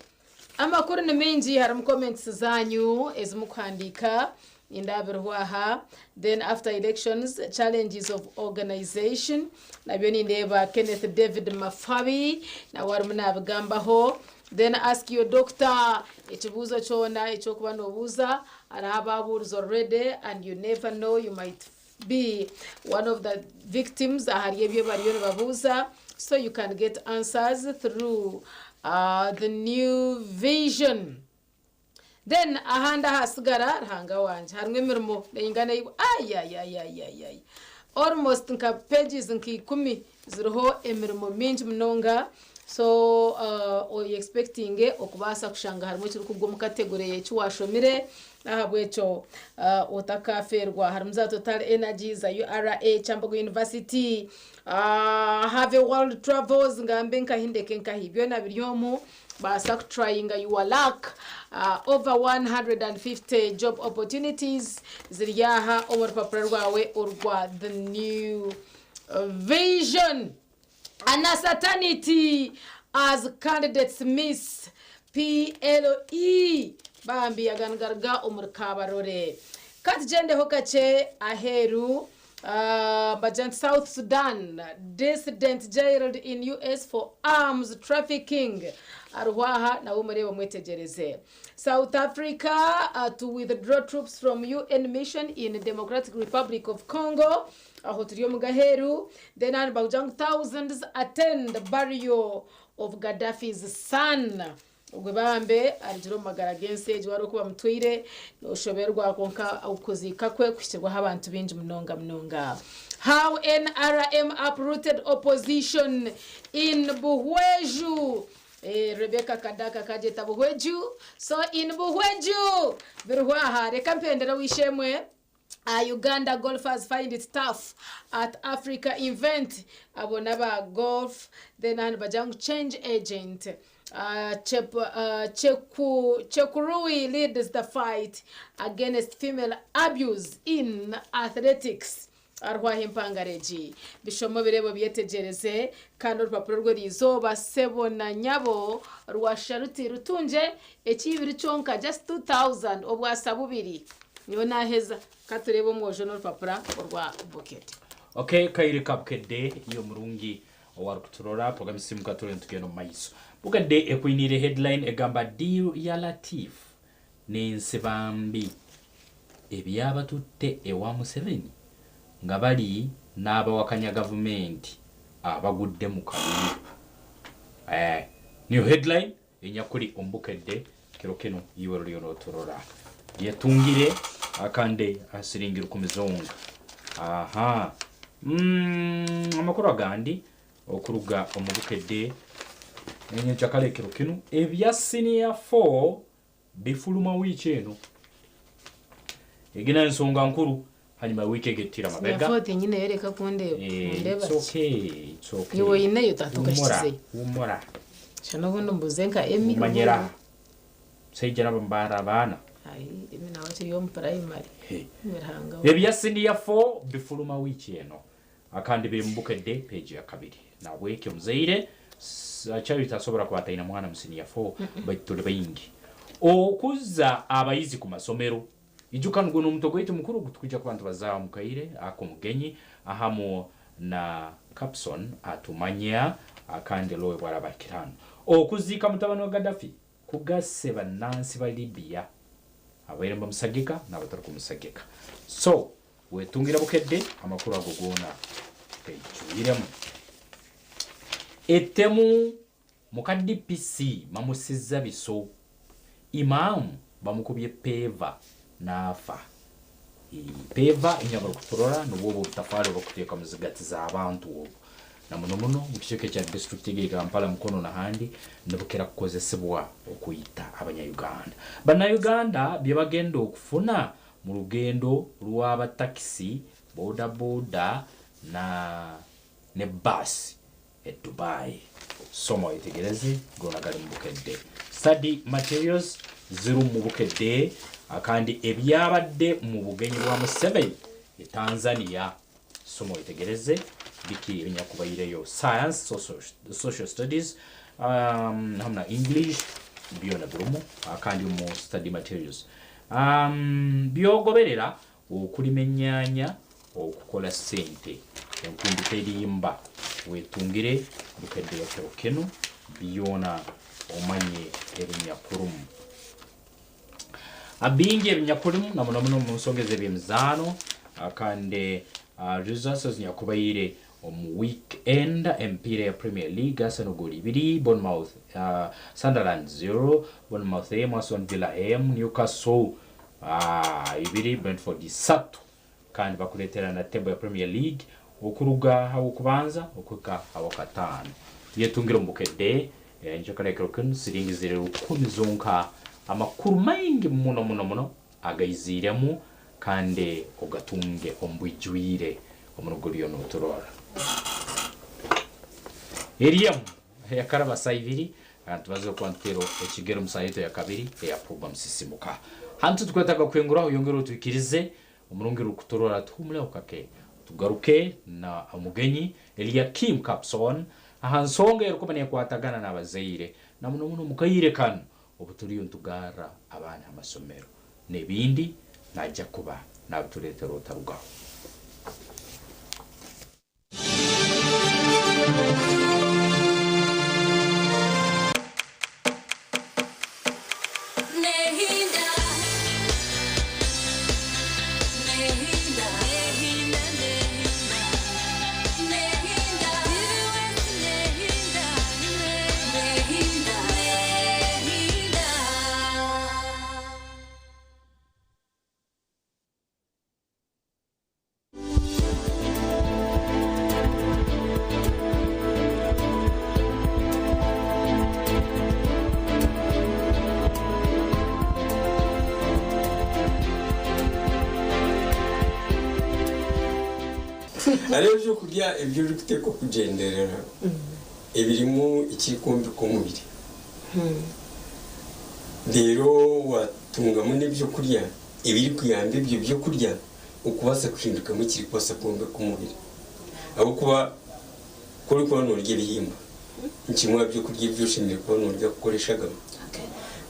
Amakuru ni menji haramu comments zanyu ezimukhandika indabirwaha. Then after elections, challenges of organization nabyo nindeba Kenneth David Mafabi na warumuna bigambaho. Then ask your doctor ekibuzo chona echokuba nobuza arababuza already and you never know, you might be one of the victims ahariye bariyo babuza. So you can get answers through the New Vision. Then ahanda hasigara hanga wanje harimwe mirimo ingana ay almost nka pages nki 10 ziriho emirimo minji mnonga. So we expecting okubasa kushanga harimo kiri kugwa mu category y'ekiwashomire ahabwecho otakaferwa harimza Total Energies za URA Chambogo University have a world travels ngambe nkahindeke nkahibyo na biryomu basa trying your luck. Over 150 job opportunities ziriyaha omurupapura rwawe urwa the New Vision. Anasatanity as candidates miss PLE bambi yagangarga umurkabarore katjende hokache aheru Bajant South Sudan dissident jailed in US for arms trafficking arwaha na umureba mwetegereze. South Africa to withdraw troops from UN mission in Democratic Republic of Congo aho turiyo mugaheru. Then Bajang thousands attend the burial of Gaddafi's son. Ugwebambe arijiro magara gense wari kuba mutwire no shoberwa konka ukuzika kwe kwishirwa abantu binji mnonga. How NRM uprooted opposition in Buhweju. Rebecca Kadaka kajeta Buhweju. So in Buhweju birwaha reka mpendera wishemwe. Uganda golfers find it tough at Africa event abonaba golf. Then Bajang change agent Chekurui leads the fight against female abuse in athletics. arwaha impangareji bishomo birebo byetegereze kandi urupapuro rwe rizoba sebo na nyabo rwa sharuti rutunje ekibiri cyonka just 2000 obwasa bubiri niyo naheza katurebe umwojo n'urupapuro rwa bucket.
Okay, kaire kapkede iyo murungi warukuturora program simu katore ntugeno maiso bugade ekwinire headline egamba deal ya Latif nensebambi ebyaba tutte ewa Museveni nga bali n'abawakanya government abagudde mu kabiri. Niyo headline enyakuri ombukedde kiro kino yiwero lyono turora yetungire akande asiringira kumizonga. Amakuru agandi okuruga omubukedde nenye chakale kiro kino ebya senior 4 bifuluma wiki eno egina nsonga nkuru hanyuma wiki egetira mabega
yafote nyine yereka kundeba
it's okay
yiwo inayo tatukashize
umora
shano buno mbuzenka emi
manyera sejana bambara abana
emi nawache yo primary miranga
ebya senior 4 bifuluma wiki eno akandi biri mbukedde page ya kabiri na wiki mzaire chayo tasobora kwataina mwana musenior 4 baitule bayingi okuza abayizi ku masomero ijuka nguno mutogo yitu mukuru gutukija ku bantu bazaa mukaire ako mugenyi ahamo na Capson atumanya akande lowe bwara bakirano okuzika mutabano wa Gaddafi kugase banansi ba Libya abayiremba musagika n'abatari kumusagika so wetungira bukedde amakuru agogona pejuyiremu etemu mukaddi PC mamusizza biso imam bamukubye peva nafa peva inyabara kuturora n'ubwo butafari bakuteka muzigati za abantu na muno mu kisheke cya district ya Kampala mukono na handi ndabukera kukozesebwa okuyita abanya-Uganda bana-Uganda bye bagenda okufuna mu rugendo rw'aba taxi boda ne bus Dubai somo itegereze gona gali mubukedde study materials ziru mubukedde akandi ebyabadde mu bugenyi bwa Museveni Tanzania somo itegereze biki ebinyakubayireyo science social studies hamna English byona birumu akandi mu study materials byogoberera okulimenyanya okukola sente enkumbi terimba wetungire bukedde yakero kenu byona omanye ebinyakurumu abingi ebinyakurumu na muno mu nsongeze byemizano akande resources nyakubayire weekend Empire Premier League Arsenal goli 2 Bournemouth Sunderland 0 Bournemouth Aston Villa Newcastle 2 Brentford 3 kandi bakuletera na table ya Premier League okuruga hawo kubanza okuka hawo katano yetungira mbukedde njokale krokun siringizire ukumi zonka amakuru maingi muno agayiziremu kandi ogatunge ombwijwire omunogoliyo no turora Eliam yakaraba saiviri abantu bazo kwantero ekigero musayito ya kabiri ya program sisimuka hantu tukwetaka kwenguraho yongero twikirize umurungiro kutorora tumule ukake tugaruke na umugenyi Eliakim Capson ahansonga yerukomane kwatagana n'abazaire na muno mukayire kan obuturiyo ntugara abana amasomero nebindi najja kuba nabuturetero tarugaho
Arebyo kurya ibyo uri guteka kugenderera ebirimu ikikombe kumubiri rero watungamo n'ibyo kurya ibiri kuyamba ibyo byo kurya ukubasa kuhinduka mu kiri kubasa kumbe kumubiri abo kuba kuri kuba n'urya ibihimba nkimwe byo kurya byushimire kuba n'urya gukoreshaga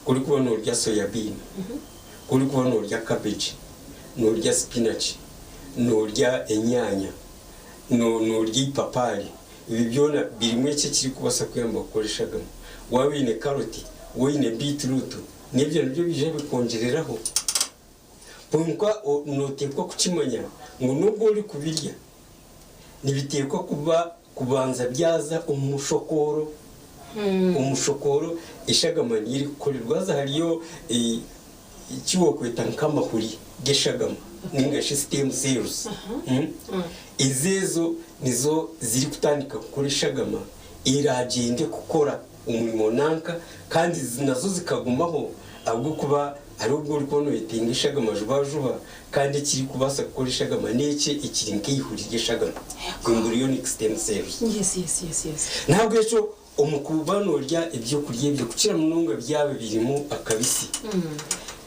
kuri kuba n'urya soyabini kuri kuba n'urya cabbage n'urya spinach n'urya inyanya n'urya ipapari ibi byona birimo iki kiri kubasa kuyamba gukoreshaga wabine karoti wine beetroot nibyo nabyo bije bikongereraho Pumka notekwa kukimanya ngo nubwo uri kubirya nibitekwa kubanza byaza umushokoro ishagama nyiri kukorerwa za hariyo ikiwo kweta nkamahuri geshagama ninga system cells izezo nizo ziri kutandika gukoreshagama iragende gukora umurimo nanka kandi nazo zikagumaho ahubwo kuba ari ubwo uri kubona uyitingishaga amajubajuba kandi kiri kubasa gukoreshaga amaneke ikiri nk'ihurigishaga embryonic stem cells.
Yes.
Ntabwo ejo umukubano urya ibyo kurya byo kucira mu ntunga byabe birimo akabisi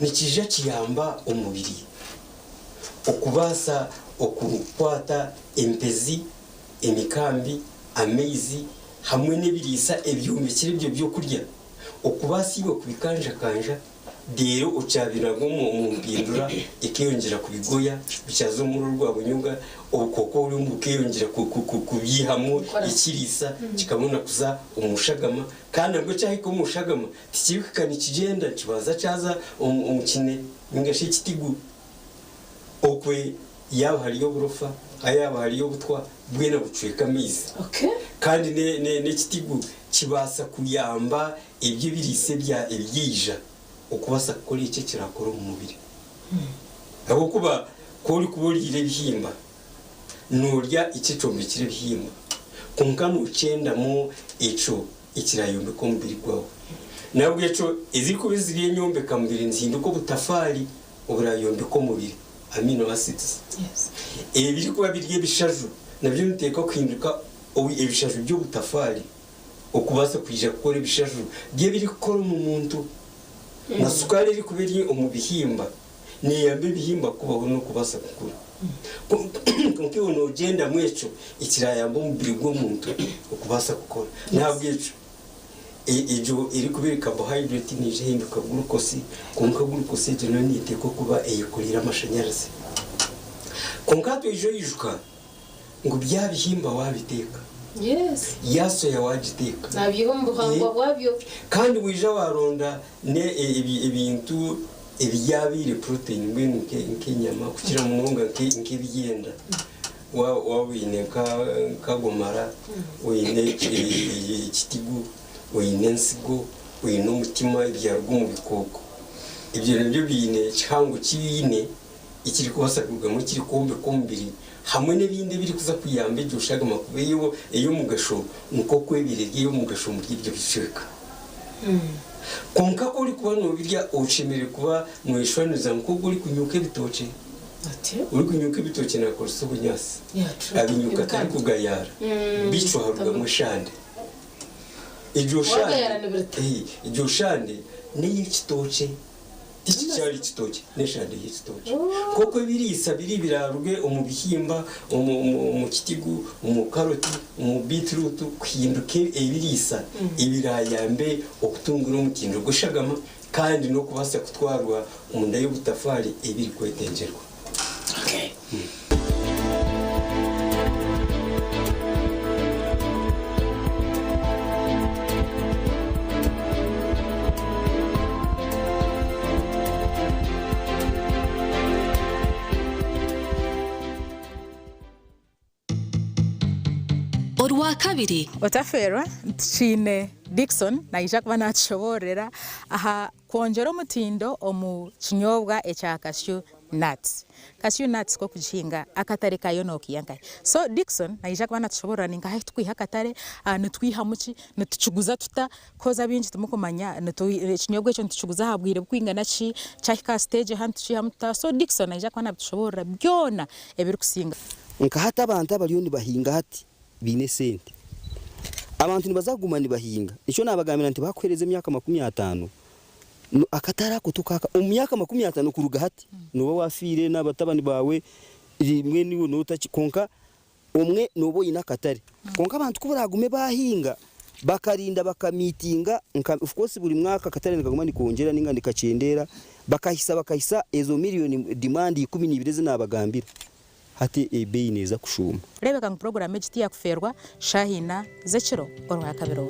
nikije kiyamba umubiri okubasa okukwata empezi emikambi amezi hamwe n'ibirisa ebyumekire byo kurya okubasiba kubikanja dero ucabirago mu mpindura ikiyongera kubigoya bicazo muri rwa bunyuga ubukoko uri mu kiyongera kubyihamwe ikirisa kikabona kuza umushagama kandi nabwo cyahiko umushagama tikibikana ikigenda kibaza cyaza umukine ngashe kitigu okwe yaba hariyo burofa ayaba hariyo butwa bwena bucweka mizi kandi ne kitigu kibasa kuyamba ibyo birise bya ebyija ukubasa gukora iki kirakora mu mubiri abo kuba kuri kuburire bihimba nurya ikicombe kire bihimba kunkano ucenda mu ico ikirayombe ko mubiri gwawe nabwo eco iziko biziriye nyombe kamubiri nzinduko butafari uburayombe ko mubiri amino acids biri kuba biriye bishaju nabyo niteka kwihinduka ibishaju byo butafari ukubasa kwija gukora ibishaju bye biri gukora mu muntu na sukari iri kubiri umubihimba ni yambe bihimba kubaho no kubasa gukura konke uno genda mwecho ikirayamba umubiri bw'umuntu ukubasa gukora ntabwo ejo iri kubiri carbohydrate nije hinduka glucose konka glucose jeno niteko kuba eyikurira amashanyarazi konka to ejo yijuka ngo bya bihimba wabiteka yaso ya wajiteka
nabyo mbuhangwa wabyo
kandi wija waronda ne ibintu ibyabire protein ngwenu nk'inyama kukira mu ntunga nk'ibigenda wawine kagomara wine ikitigu wine nsigo wine umutima ibyarwa mu bikoko ibyo nabyo bine cyangwa kibine ikiri kubasagurwa mu kiri kombe kombiri hamwe n'ibindi biri kuza kuyamba ibyo ushaga makube iyo mugasho nuko kwebirege iyo mugasho mu byo bisheka konka ko uri kuba no birya ushimire kuba mwishwaniza nko uri kunyuka bitoce uri kunyuka bitoce na korso bunyasi abinyuka tari kugayara bico haruga mushande ijo shande ni ikitoce iki cyari kitoke neshande y'ikitoke koko birisa biri birarwe umubihimba mu kitigu mu karoti mu beetroot khinduke ebirisa ibirayambe okutungura umutindo gushagama kandi no kubasa kutwarwa umunda y'ubutafari ebiri kwetengerwa
Orwa kabiri
otaferwa chine Dickson na ijakwa nachoborera aha kwongera umutindo omu kinyobwa echa cashew nuts ko kujihinga akatare kayo no kiyankai so Dickson na ijakwa nachoborera ninga hayi twiha akatare nutwiha muki nutuchuguza tuta koza binji tumukomanya kinyobwa echo ntuchuguza habwire kwinga nachi chahika stage hantu chihamuta so Dickson na ijakwa nachoborera byona ebiri kusinga
nka hata abantu abaliyo bahinga hati bine sente abantu nibazaguma nibahinga ico nabagamira nti bakwereze imyaka 50 akatara kutukaka umyaka 50 kuruga hati nuwo wafire n'abatabani bawe rimwe niwe notaki konka umwe nobo inakatare konka abantu kuburagume bahinga bakarinda bakamitinga of course buri mwaka katare ngaguma ni kongera ninga ndikacendera bakahisa ezo miliyoni demand 12 zinabagambira hati ebei neza kushuma
rebeka mu program y'igiti yakuferwa Shahina Zekiro orwa kabiro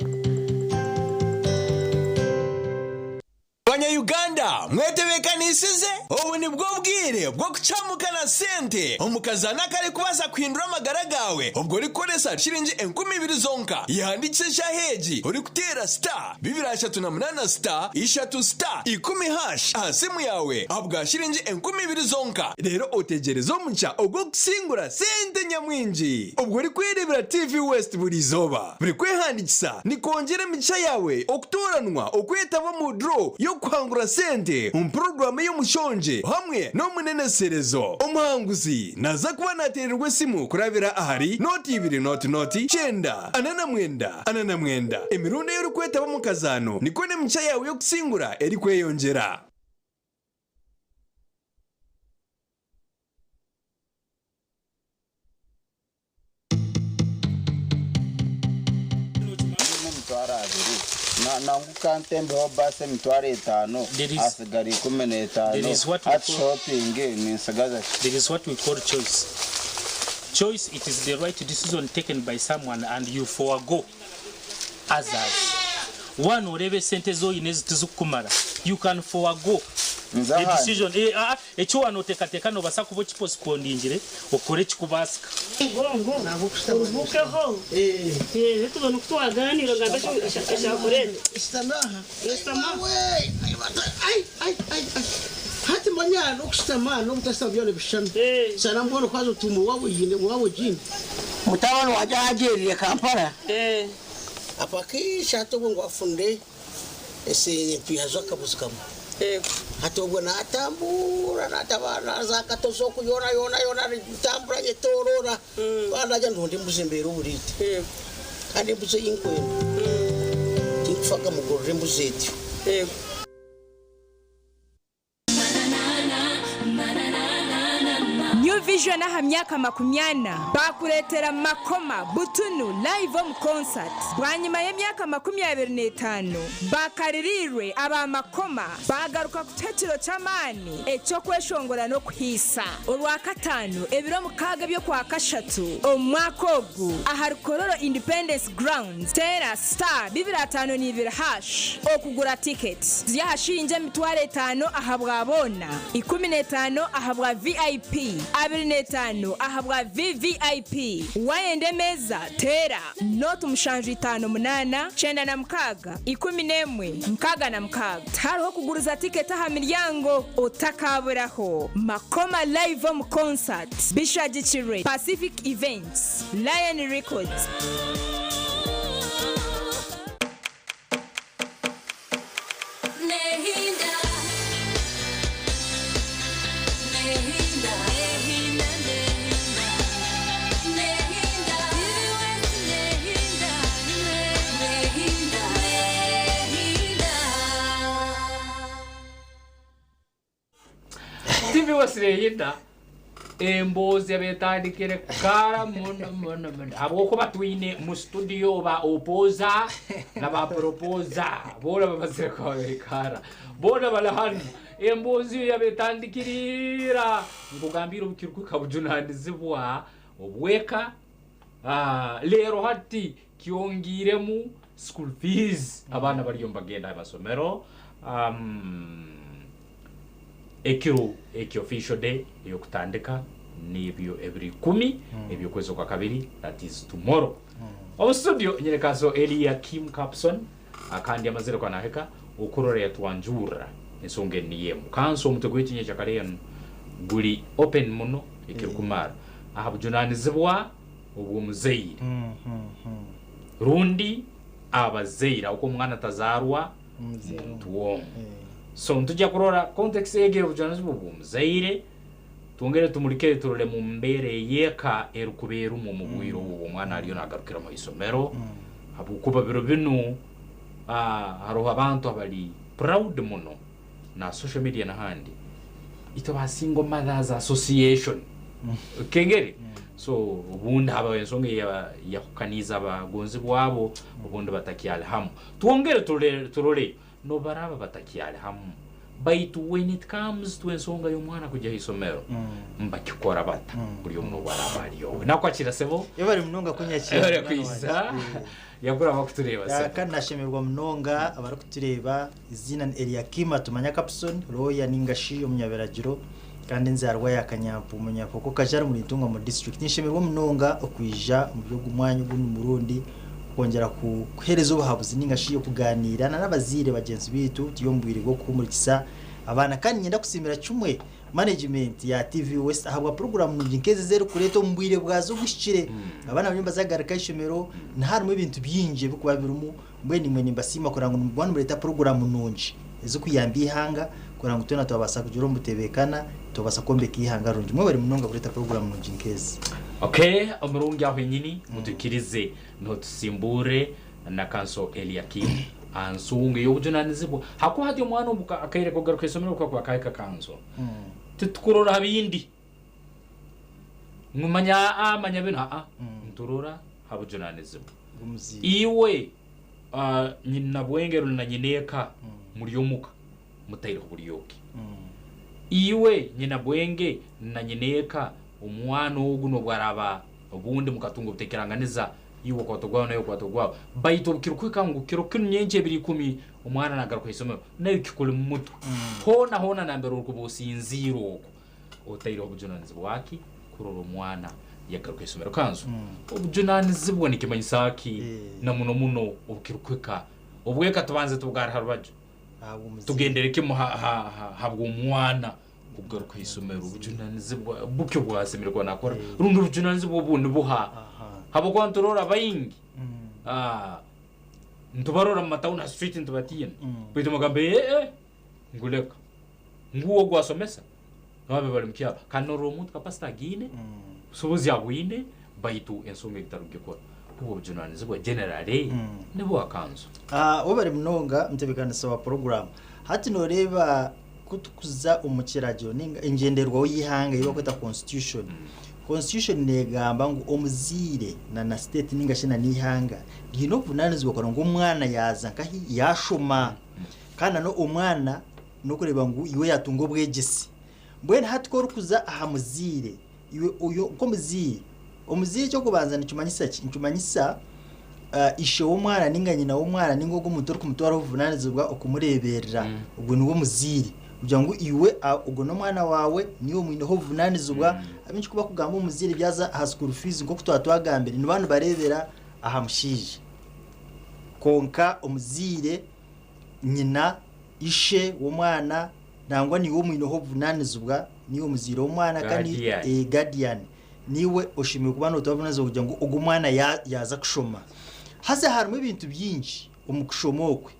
Uganda mwetebekanisize ubu ni bwo bwire bwo kucamukana sente umukazana kare kubaza kwindura amagara gawe ubwo rikoresa shiringi 20,000 zonka yandikisha heji uri kutera star 238 star 3 star 10 hash asimu yawe abwa shiringi 20,000 zonka rero otegereza omucha ogwo kusingura sente nyamwinji ubwo uri kwirebera TV West buri zoba buri kwehandikisa ni kongera micha yawe okutoranwa okwetaba mu draw yo kwangura sente program y'umushonje hamwe no muneneserezo umuhanguzi naza kuba natererwe simu kurabira ahari noti 2 noti 9 anana mwenda emirundi yo kwetaba mu kazano niko ne mcha yawe yo kusingura eri kweyongera
nanguka ntembeho base mitware 5 asigari 15 at shopping ni sagaza.
There is what we call choice. Choice, it is the right decision taken by someone and you forego others. One urebe sente zo inezi tizukumara, you can forego the decision. Echo wanoteka no basa kubo postpone okore kikubasika.
Ubukeho tubona kutwaganira ngabasho ishakore istamaha hati manyana ukustamana ubutasabyone bishana sana mbona kwazo tumu wabo jini mutabano wajaje Kampala apaki shato ngo afunde ese pihazo kabusukamo hati ubwo natambura natabana zakatozo kuyona yona tambura yetorora banaje ndundi mbuzembere uburite kandi mbuze yinkwena tikufaka mugorore mbuzeti
New Vision aha myaka 80 bakuretera makoma butunu live on concert bwanyuma y'imyaka 25 bakaririrwe aba makoma bagaruka kutetiro camani eco kweshongora no kwisa urwa katanu ebiro mukaga byo kwa kashatu omwakogu aha Rukororo Independence Grounds tera star 252 hash okugura tickets ziyahashinje mitware 5 aha bwabona 15 aha bwa VIP 25 ahabwa VVIP wayende meza tera notu mshanju 58 chenda na mkaga 11 mkaga na mkaga tariho kuguruza tiketi aha miryango utakaburaho makoma live on concert Bishagichire Pacific Events Lion Records.
TV wasireyida embozi abetandikire kara muno abo ko batwine mu studio ba opoza na ba proposa bora babazira ko kara bora balahani embozi yabetandikirira ngugambira ubukirku kabujunandizibwa obweka lero hati kiongiremu school fees abana bariyo mbagenda basomero ekiro official day yo kutandika nibyo every 10 ebyo kwezo kwa kabiri, that is tomorrow. Our studio nyerekazo Elia Kim Capson akandi amazero kwa naheka ukurore ya tuanjura nsonge niye mukanso mutogwiti nye chakaleyan buli open muno ikirukumara ahabujunanizibwa ubu muzeyi rundi abazeira uko mwana tazarwa muntu wo so ntujya kurora context yegera ubujunanizibwa ubu muzeire tungere tumurike turole mu mbere yeka erukuberu mu mubwiro uwo mwana ariyo nagarukira mu isomero abukuba biro binu haroha abantu abali proud muno na social media na handi ito ba single mothers association kengeri so ubundi haba ensonga ya kukaniza abagonzi bwabo ubundi batakyali hamu tuongere turole no baraba batakyali hamu baitu when it comes to ensonga y'omwana kujya hisomero mbakikora bata buri umwe baraba ariyo nakwakira sebo
yabari munonga kunyakira
yabari kwiza yakura bakutureba
se kandi nashemerwa munonga abari kutureba izina Eliakim tumanya Capson Roya Ningashi omunyaberagiro kandi nzarwa yakanyampu munyapoko kajara muri tunga mu district nishemerwa munonga okwija mu byo gumwanya ubu mu Burundi kongera kuhereza ubuhabuzi Ningashi yo kuganira n'abazire bagenzi bitu tiyombwire go kumurikisa abana kandi nyenda kusimira cumwe management ya TV West ahabwa program n'injikeze zero kureto mbwire bwazo gushikire abana banyumba zagarika ishomero ntarimo ibintu byinje bikuba birumu mbweni mwe nimbasima kuranga n'umubwana muri leta program nunji ezo kuyambi ihanga kuranga tuna tubasa kujuro mutebekana tubasa kombe kihanga runji mwe bari munonga kuri leta program nunjinkeze
okay umurungi aho nyini mutukirize no tusimbure na kanso Eliakim ansunge yo kujunanizibwa hako hadi umwana umuka akaire kogaruka isomero kwa kaika kanzo tukurora habindi manya bino nturora habujunanizibwa iwe nyina bwengero na nyineka muri yomuka mutayiro buriyoki iwe nyina bwenge na nyineka umwana uguno bwaraba ubundi mukatunga butekeranganiza iwo kwatogwa nayo kwatogwa baito kirukwika ngo kirukinu nyenje 210 umwana nagaruka isomero nayo kikole mu mutu hona nambere urwo businziro utayiro ubujunanizi bwaki kuroro umwana yagaruka isomero kanzo ubujunanizi bwone kimanyisaki na muno ukirukwika ubweka tubanze tubwara harubaje tugendereke mu habwo umwana ugaruka isomero ubujunanizi bukyo bwasemerwa nakora rundi ubujunanizi bw'ubundi buha habo kwantorora bayingi ntubarora matauna street ntubatiye bito magambe nguleka nguwo gwasomesa nabe bali mkyaba kanoro umuntu kapasta gine subuzi yagwine baitu ensonga itaruge kwa uwo bujunanizi bwa generally nebo akanzo
wo bari munonga mtebekana sawa program hati noreba kutukuza umukirajo ninga ingenderwa yihanga iba kweta constitution negamba ngo omuzire na state ningashina nihanga gino vunanizwa kwa ngo umwana yaza nkahi yashoma kana no umwana no kureba ngo iwe yatungo bwegesi mbwene hatkora kuza aha muzire iwe uyo ko muzire omuzire cyo kubanza nicumanyisa isho umwana ninganye na umwana ningogo mutori kumutwara vunanizwa okumureberera ubwo niwo muzire kugira ngo iwe ubwo no mwana wawe niyo mwine ho vunanizwa abinchi kuba kugamba umuzire byaza ha school fees ngo kutwatwagambira ni bantu barebera aha mushije konka umuzire nyina ishe wo mwana nangwa niwo mwine ho vunanizwa niwo muzire wo mwana kandi guardian niwe oshimiye kubana utavunanizwa kugira ngo ugo mwana yaza kushoma hase harimo ibintu byinshi umukushomokwe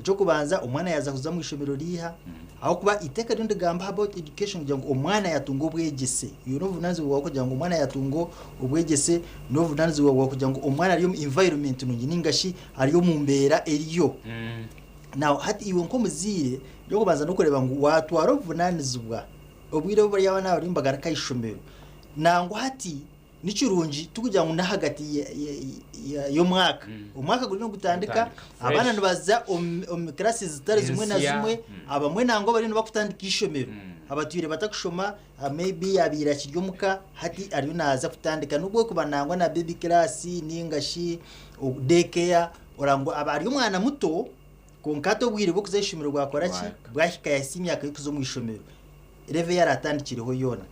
cyo kubanza umwana yaza kuza mu ishomero riha aho kuba iteka rindi gamba about education kugira ngo umwana yatungo ubwegese iyo no vunanzi bwo kugira ngo umwana yatungo ubwegese no vunanzi bwo kugira ngo umwana ariyo environment ningashi ariyo mumbera eriyo now hati iwe nko muzire yo kubanza no kureba ngo watwaro vunanzi bwa ubwire bwo y'abana bari mbagara kayishomero nango hati nicurunji tukugira ngo nahagati yo mwaka umwaka guri no gutandika abana nbaza classes zitari zimwe na zimwe abamwe nango bari no bakutandika ishomero abatwire batakushoma maybe abira kiryomuka hati ariyo naza kutandika nubwo kubanangwa na baby class ningashi daycare orango abari umwana muto konkato bwire bwo kuzeshimiro gwakora ki bwahika yasimyaka yukuzo mu ishomero reve yaratandikiriho yona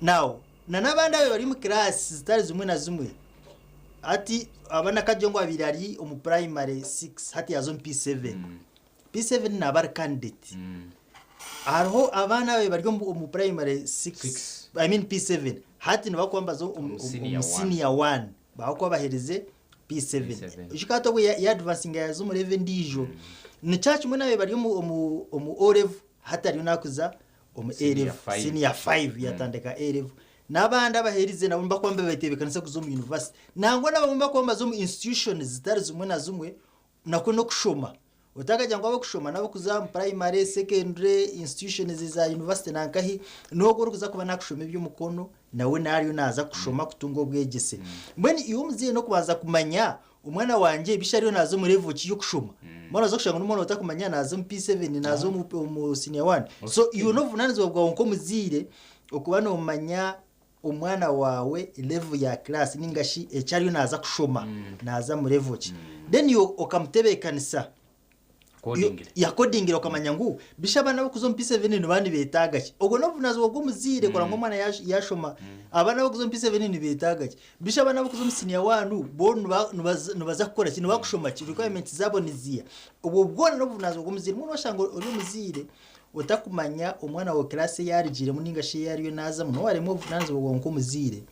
now nabandi bari mu class zitari zimwe na zimwe ati abana kajongo abirari mu primary 6 hati yazo P7 na bar candidate arho abana bari mu primary 6 I mean P7 hati nabakwambazo senior 1 bako bahereze P7 ushikato ya advancing yazo mu level ndijo ni church mwe nabe bari mu O-level hati ari nakuza A-level senior 5 yatandeka A-level nabanda baherize nabo mbakwambe batebekanisa kuzo mu university nangwa nabo mbakwamba zo mu institutions zitari zimwe na zimwe nako no kushoma utakaja ngo abakushoma nabo kuza primary secondary institutions za university nankahi no kuza kuba nakushoma iby'umukono nawe nariyo naza kushoma kutungo bwegese mbene iyo muziye no kubanza kumanya umwana wanje bishariyo nazo muri level yo kushoma mwana zo kushanga n'umuntu utakumanya nazo mu P7 nazo mu senior 1 so iyo no vunanizo bwa nko muzire okuba no manya umwana wawe level ya class ningashi echariyo naza kushoma naza mu level ki then yo okamtebekanisa coding okamanya ngu bishabana kuzo mu P7 n'abandi betaga ki ogo no vunazo bwo muzire kora ngo mwana yashoma abana kuzo mu P7 n'betaga ki bishabana kuzo mu senior 1 bo nubaza gukora kintu bakushoma ki requirements zabo niziya ubwo bwona no vunazo bwo muzire muno shango uri muzire utakumanya umwana wa class yarigire muninga she yariyo naza muno waremo vunanzo bwo nko muzire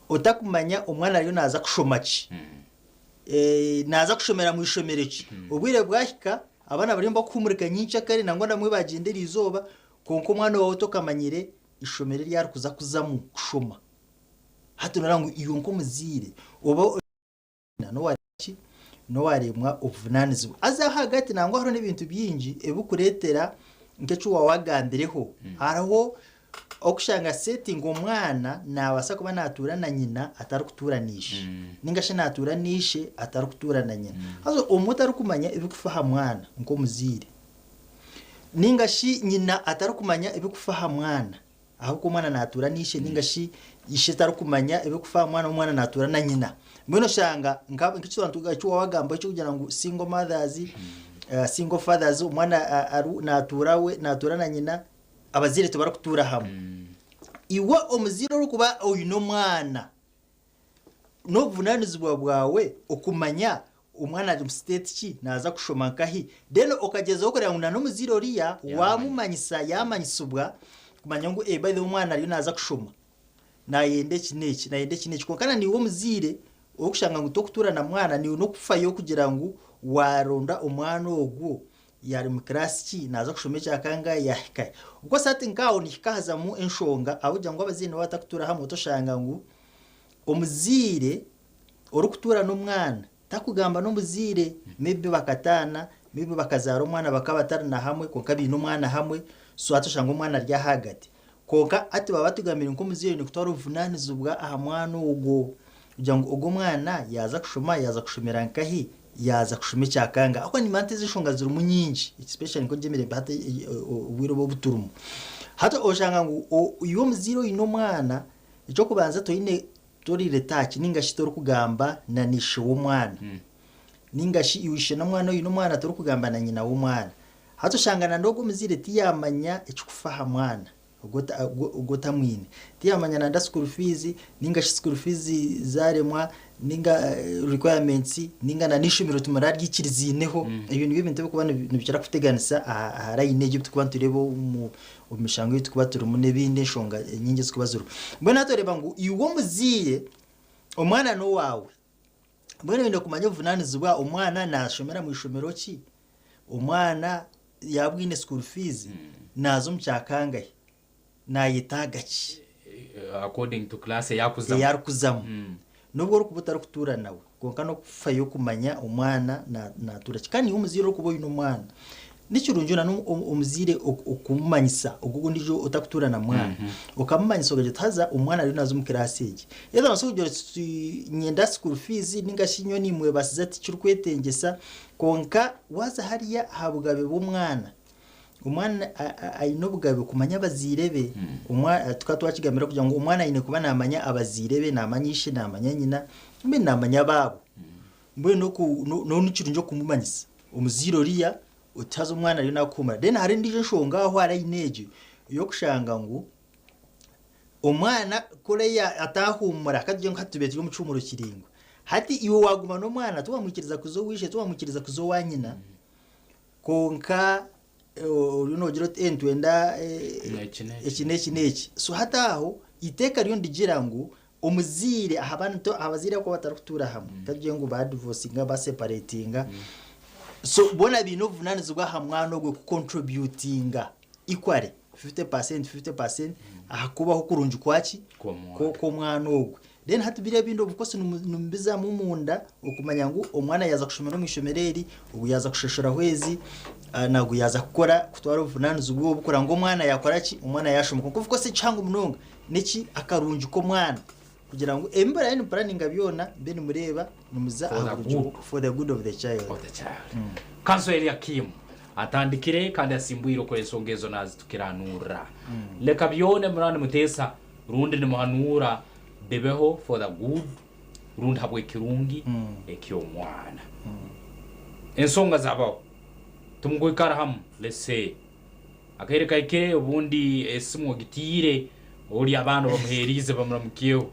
utakumanya umwana ariyo naza kushoma ki naza kushomera mu ishomereki ubwire bwahika abana bari mba kumurika nyinshi akari nangwa ndamwe bagendera izoba konko mwana wawe tokamanyire ishomere ryari kuza kuzamu kushoma hatu narangu iyo nko muzire oba no waremwa ubunanizo aza hagati nangwa haro n'ibintu byinji ebukuretera nkecu wawagambireho haraho okushanga setting umwana nabasa kuba natura na nyina atari kuturanisha ningashe naturanishe atari kutura na nyina hazo umuta ari kumanya ibikufaha mwana nko muzire ningashi nyina atari kumanya ibikufaha mwana ahubwo mwana naturanishe ningashi yishe atari kumanya ibikufaha mwana natura na nyina mbeno shanga ngaba nkicu bantuga cyo wagamba cyo kugira ngo single mothers single fathers umwana natura na nyina abazire tubara kutura hamwe iwe omuziro rukuba oyino mwana no vunanizwa bwawe okumanya umwana ari mu state ki naza kushoma nkahi then okageza okora ngo nano muziro riya wamumanyisa yamanyisubwa kumanya ngo by the umwana ari naza kushoma nayende kineki ko kana ni wo muzire okushanga ngo tokutura na mwana ni no kufayo kugira ngo waronda umwana ogwo yari mu class ki naza kushome cyakanga yahikaye ubwo sati ngaho nikaza mu enshonga abuja ngo abazine batakutura hamwe toshanga ngo omuzire orukutura no mwana takugamba no muzire maybe bakatana maybe bakazara umwana bakabatara na hamwe ko kabi no mwana hamwe so atoshanga umwana rya hagati konka ati baba tugamira nko muzire ni kutwara uvunanizubwa aha mwana ugo kugira ngo ugo mwana yaza kushomera nkahi yaza kushome cyakanga ako ni mante zishonga ziri munyinji especially ko njemere bate wiro bo buturumu hato oshanga ngo iyo muziro ino mwana icyo kubanza to ine torire taki ningashi tori kugamba na nishe wo mwana ningashi iwishe na mwana ino mwana tori kugamba na nyina wo mwana hato shangana ndogo muzire tiyamanya icikufaha mwana ugota mwine tiyamanya na school fees ningashi school fees zaremwa ninga requirements ninga na nishimiro tumara ryikirizineho ibintu bibintu byo kubana nibikira kuteganisa harayi neje tukubana turebo mu mishango yitukuba turi mu nebinde shonga nyinge zikubazuru mbona toreba ngo iwo muziye umwana no wawe mbona bindo kumanya vunanizwa umwana nashomera mu ishomero ki umwana yabwine school fees nazo mcyakangaye nayitaga ki
according to class yakuzamu
nubwo rukubutara kutura nawe konka no kufayo kumanya umwana na turaki kandi umuziro kubo ino mwana n'ikirunjuna no umuzire okumanyisa ugugo ndijo utakutura na mwana ukamanyisa ugaje taza umwana ari nazo mu class yiki yeza nasujyo nyenda school fees ningashinyo nimwe basiza ati cyurukwetengesa konka waza hariya habugabe b'umwana umwana ayinobugabe kumanya bazirebe umwana tukatwakigamira kugira ngo umwana ayine kuba namanya abazirebe namanyishe namanya nyina mbe namanya babo mbe no n'ikirunjo kumumanyisa umuziro riya utaza umwana ari nakuma then hari ndije shonga aho arayineje yo kushanga ngo umwana koreya atahumura kadije ngo hatubete mu cumuro kiringo hati iwe waguma no mwana tuwamukiriza kuzo wishe tuwamukiriza kuzo wanyina konka uruno giro entwenda ekineki so hataho iteka ryo ndigira ngo umuzire abantu abazire ko batarukutura hamwe kadije ngo ba divorcinga ba separatinga so bona bino vunanizwa hamwana gwe ku contributinga ikware 50% ahakubaho kurunju kwaki ko mwana ogwe then hati biriya bindi ubukose numbiza mu munda ukumanya ngo umwana yaza kushomera mu ishomereri ubu yaza kusheshora hwezi nago yaza gukora kutwara ubunanizo ubwo bukora ngo umwana yakora ki umwana yashomuka kuko se cyangwa umunonga niki akarungi ko mwana kugira ngo embara yani planning abyona bene mureba numuza for the good of the child
kanseri yakimu atandikire kandi asimbuye ko esongezo nazi tukiranura leka byone murane mutesa rundi ni muhanura bebeho for the good rundi habwe kirungi ekyo mwana ensonga zabaho tumugwe karaham let's say akaire kaikire ubundi esimu gitire uri abantu bamuherize bamuramukiyeho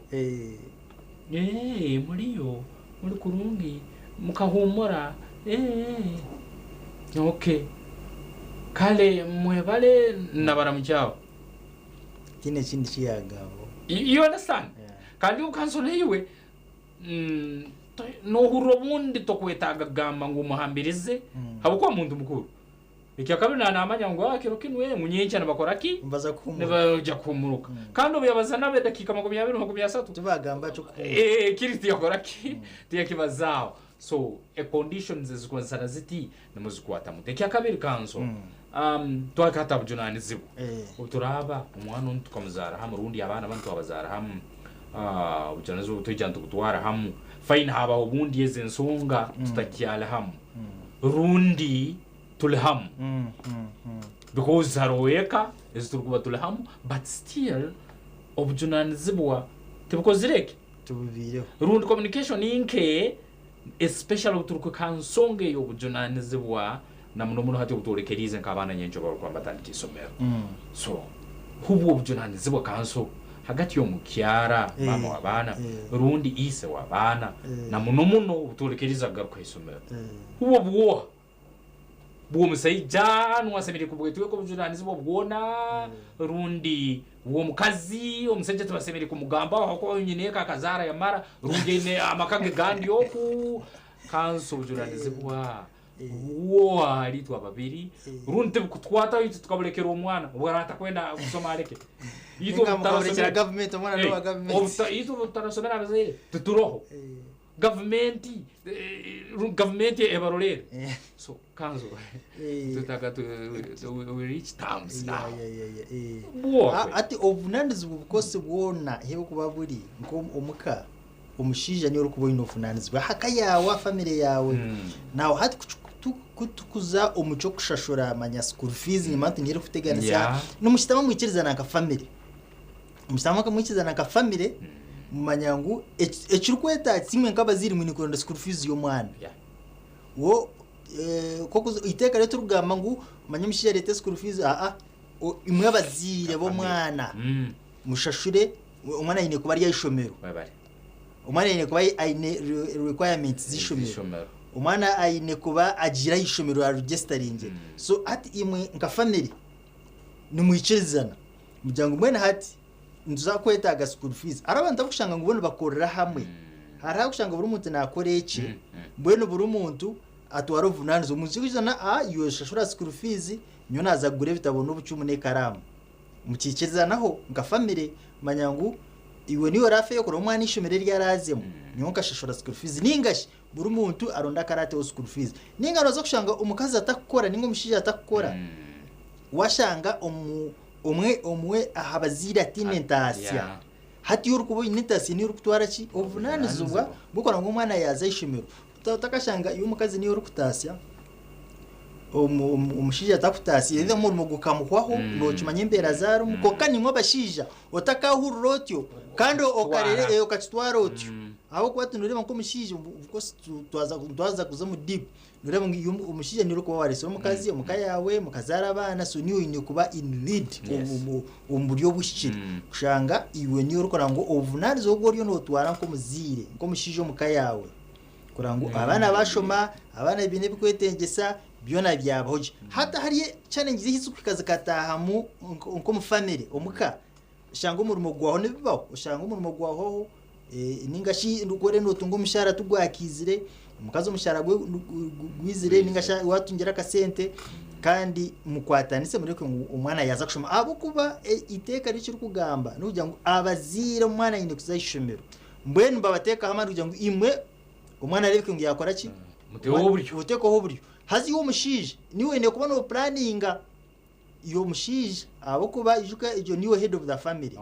muri kurungi mukahumura okay kale mwebale nabaramucyao
kine kindi kiyagabo
you understand kandi ukansole yiwe no hurobundi tokwetaga gamba ngo muhambirize habuko muntu mukuru ikya kabiri namanya ngo akiro kinwe munyencha nabakoraki
mbaza kumura
nebaja kumuruka kandi ubiyabaza nabe dakika 20-23
tubagamba cyo
kiriti yakoraki tiyakibazaho so a conditions zikonsana ziti namuzikwata muteke akabiri kanzo twakata bujunani zibu uturaba umwana tukamuzara hamwe rundi abana bantu abazara hamwe ujanazo tujyantu kutwara hamwe fine haba ubundi yeze nsonga tutakyala hamwe rundi tulham because haroeka is turkuba tulham but still objunani zibwa tibukozireke
tubivireho
rundi communication inke especially uturuko kansonge yo bujunani zibwa na muno hati utorekerize nkabana nyenjo barukwa batandiki somero so hubu objunani zibwa kanso hagati yo mukyara mama wabana rundi ise wabana na muno utorekeriza garuka isomero hubo buwo musayija nwasemere kubwetwe ko bujunani zibwa bwona rundi uwo mukazi omusajja tubasemere ku mugamba aho nyine kakazara yamara rundi ne amakage gandi yoku kanso bujunani zibwa uwo ari twa babiri rundi kutwata yitu tukabulekera umwana ubwarata kwenda gusoma areke
yitu mutabulekera government umwana no government
yitu mutarasomera bazire tuturoho government ebarolere so kanzo tutaka we reach terms now
ati obunanizi bukose bwona hebo kuba buri ngo umuka umushija niyo rukubo inofunanizi bahaka yawe family yawe nawo hati kutukuza umuco kushashura amanya school fees ni mantu ngire kuteganisa no mushitama mwikiriza naka family mushitama kamwikiriza naka family mumanyangu echirukweta tsimwe nkabaziri mwini kuronda school fees yo mwana wo koko iteka leto rugamba ngo manyamishije leta school fees imwe abazire bo mwana mushashure umwana yine kuba ari yishomero umwana yine kuba ayine requirements zishomero umwana ayine kuba agira yishomero ya registering so ati imwe nka family ni muyikirizana mujyango mwene hati ntuza kwetaga school fees arabanda kushanga ngo ubone bakorera hamwe haraho kushanga buri muntu nakoreki mbwene buri muntu atwara vunanizo muzikizana yoshashura school fees nyo naza gure bitabona ubucumu ne karamu mukikiriza naho nga family manyangu iwe niyo rafe yo kora umwana ishomere ryarazemo nyo nkashashura school fees ningashi buri muntu aronda karate o school fees ninga rozo kushanga umukazi atakora ningo mushije atakora washanga umwe ahabazira tinentasia hati yuru kubo inentasia niyo rukutwara ki ovunanizubwa bukora ngo umwana yaza ishimiro utakashanga iyo umukazi niyo rukutasia umushija atakutasia ende mu gukamukwaho no kimanye mbera zaro mukokani mwa bashija otakahurotyo kandi okarere okatwara otyo aho kwatu nureba ko mushije because twaza kuza mu deep nureba ngo umushije niyo kuba wari so mukazi mukayawe mukazara abana so niyo ine kuba in lead umburyo bushikira kushanga iwe niyo rukora ngo ovunarizo ogoryo no twara ko muzire ngo mushije mukayawe kurango abana bashoma abana ibine bikwetengesa byona byabahoje hata hari challenge zihisuka kataha mu nko mu family omuka shanga umurimo gwaho nebibaho ushanga umurimo gwaho ningashi ndukore no tungo mushara tugwakizire mukazo mushara gwizire ningasha watungira kasente kandi mukwatanise muri ko umwana yaza kushoma abo kuba iteka ricyo kugamba nujya ngo abazire umwana yinde kuzayishomero mbwenu babateka hamwe kugira ngo imwe umwana arebe ngo yakora ki uteko buryo hazi wo mushije niwe ne kubona planninga iyo mushije abo kuba ijuka ijo niwe head of the family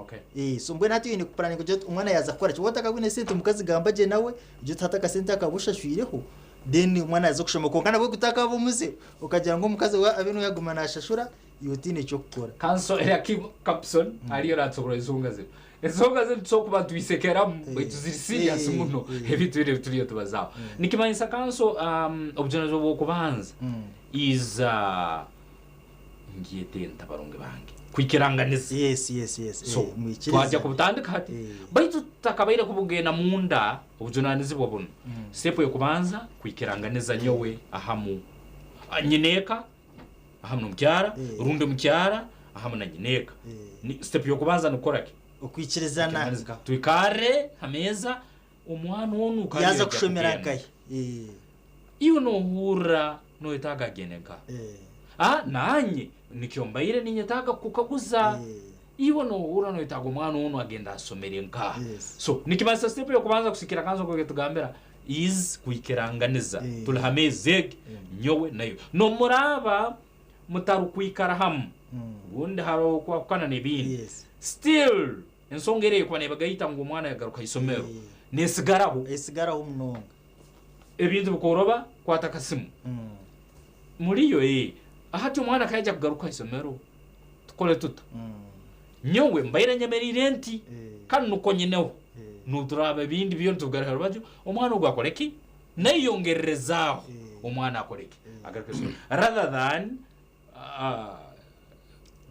so mbwenu hati ni planninga jo umwana yaza kora cyo wataka kwine sente mukazi gamba je nawe jo tataka sente akabushashwireho then umwana yaza kushomoka kana bwo gutaka abo muze ukagira ngo mukazi wa abeno yagumana ashashura yotine cyo gukora
kanso era Capson ariyo ratsobora izungaze ezongaze tsokuba tuisekera ziri serious muno ebitu bire tuliyo tubazaho nikimanyisa kanso obujonazo bwo kubanza is ngiyetenta baronge bange kwikiranganiza
yes
so twajya kubutandika hati baitu takabaire kubugena munda obujonanizi bwabona step yo kubanza kwikiranganiza nyowe ahamu nyineka ahamu mukyara rundi mukyara ahamu na nyineka step yo kubanza nukorake
ukwikirizana
twikare hameza umwana wonu
yaza kushomera kai
iyo no hura no itaga geneka nanye nikyombaire ninyetaga kukaguza iyo no hura no itaga umwana wonu agenda asomere nka so nikibasa step yo kubanza kusikira kanzo ko getugambira is kuikiranganiza tulhameze nyowe nayo no muraba mutaru kwikara ham ubundi haro kwakana nebindi still ensongere kwa nebagayita ngo umwana yagaruka isomero nesigaraho
munonga
ebintu bukoroba kwataka simu muri yo ahati umwana kajya kugaruka isomero tukole tuta nyowe mbaire nyemerire nti kandi nuko nyeneho nuturabe bindi byo tugaragara bajo umwana ugakoreki nayongerezaho umwana akoreki agaruka isomero rather than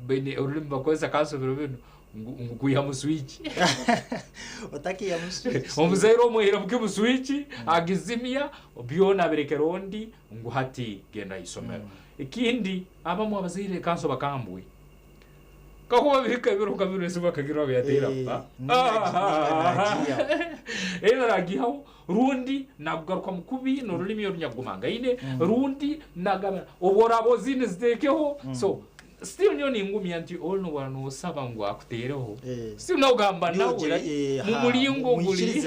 bene urimba koza kaso bino ngukuya muswitch
otaki ya muswitch
omuzairo muhira bwe muswitch agizimia obiona berekerondi nguhati genda isomero ikindi abamwe abazire kanso bakambwe kako bika biro kabiro esiba kagira byatera era ragiho rundi nagugaruka mukubi no rurimi yo nyagumanga ine rundi nagaba oborabo zine zitekeho so still nyo ningumi anti all no wano saba ngo akutereho still no gamba nawe mu mulingo guli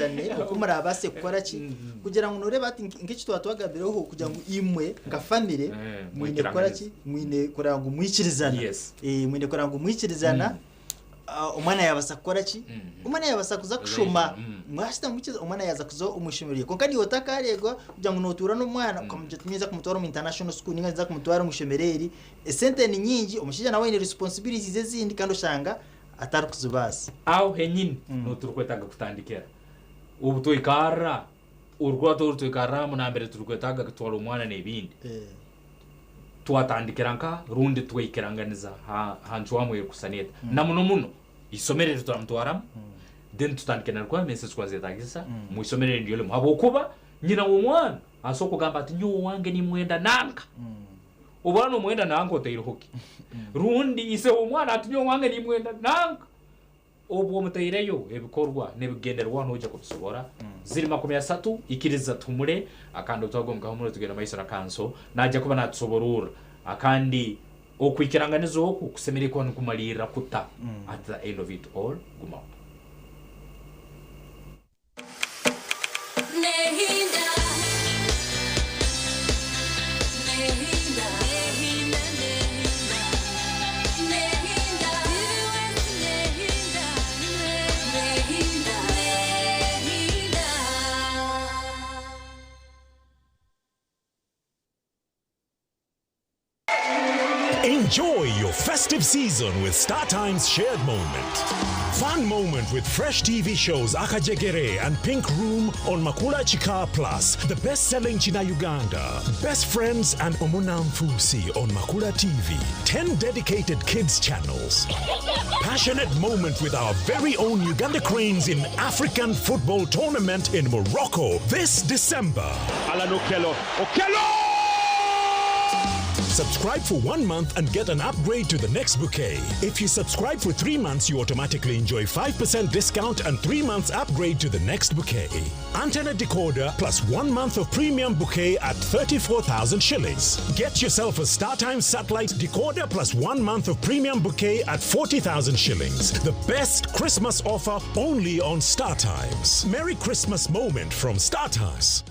kumara abase gukora ki kugira ngo nore bati ngici twatwagabireho kugira ngo imwe nga family mwine gukora ki mwine kora ngo mwikirizana mwine kora ngo mwikirizana umwana yabasa gukora ki umwana yabasa kuza kushoma mwashita mukiza umwana yaza kuzo umushimiriye konka ni otakarego kugira ngo notura no mwana ukamujya kumutwara mu international school ninga za kumutwara umushemereri esente ni nyingi umushija nawe ni responsibilities ezindi kandi ushanga atari kuzubasi
aho henyine noturukwetaga kutandikira ubu toikara urwato toikara mu nambere turukwetaga gutwara umwana nebindi twatandikira nka rundi twikiranganiza hantu wamwe kusaneta namuno isomerere turamutwara then tutandikana rwa message kwazitagisa mu isomerere ndiyo le habo kuba nyina umwana asoko gamba ati nyo wange ni mwenda nanka ubana mwenda nanka otayiruhuki rundi ise umwana ati nyo wange ni mwenda nanka obwo mutayireyo ebikorwa nebigenderwa ntoje kubisobora ziri 30 ikiriza tumure akandi utagomba aho muri tugenda mayisora kanso najya kuba natsoborura akandi okwikiranganizo oku kusemere kwa nukumalira kuta at the end of it all guma nehinda
Enjoy your festive season with StarTime's Shared Moment. Fun moment with fresh TV shows Akajegere and Pink Room on Makula Chika Plus, the best-selling China Uganda. Best Friends and Omunam Fusi on Makula TV. 10 dedicated kids channels. Passionate moment with our very own Uganda Cranes in African football tournament in Morocco this December.
Alan Okello.
Subscribe for 1 month and get an upgrade to the next bouquet. If you subscribe for 3 months, you automatically enjoy 5% discount and 3 months upgrade to the next bouquet. Antenna decoder plus 1 month of premium bouquet at 34,000 shillings. Get yourself a StarTimes satellite decoder plus 1 month of premium bouquet at 40,000 shillings. The best Christmas offer only on StarTimes. Merry Christmas moment from StarTimes.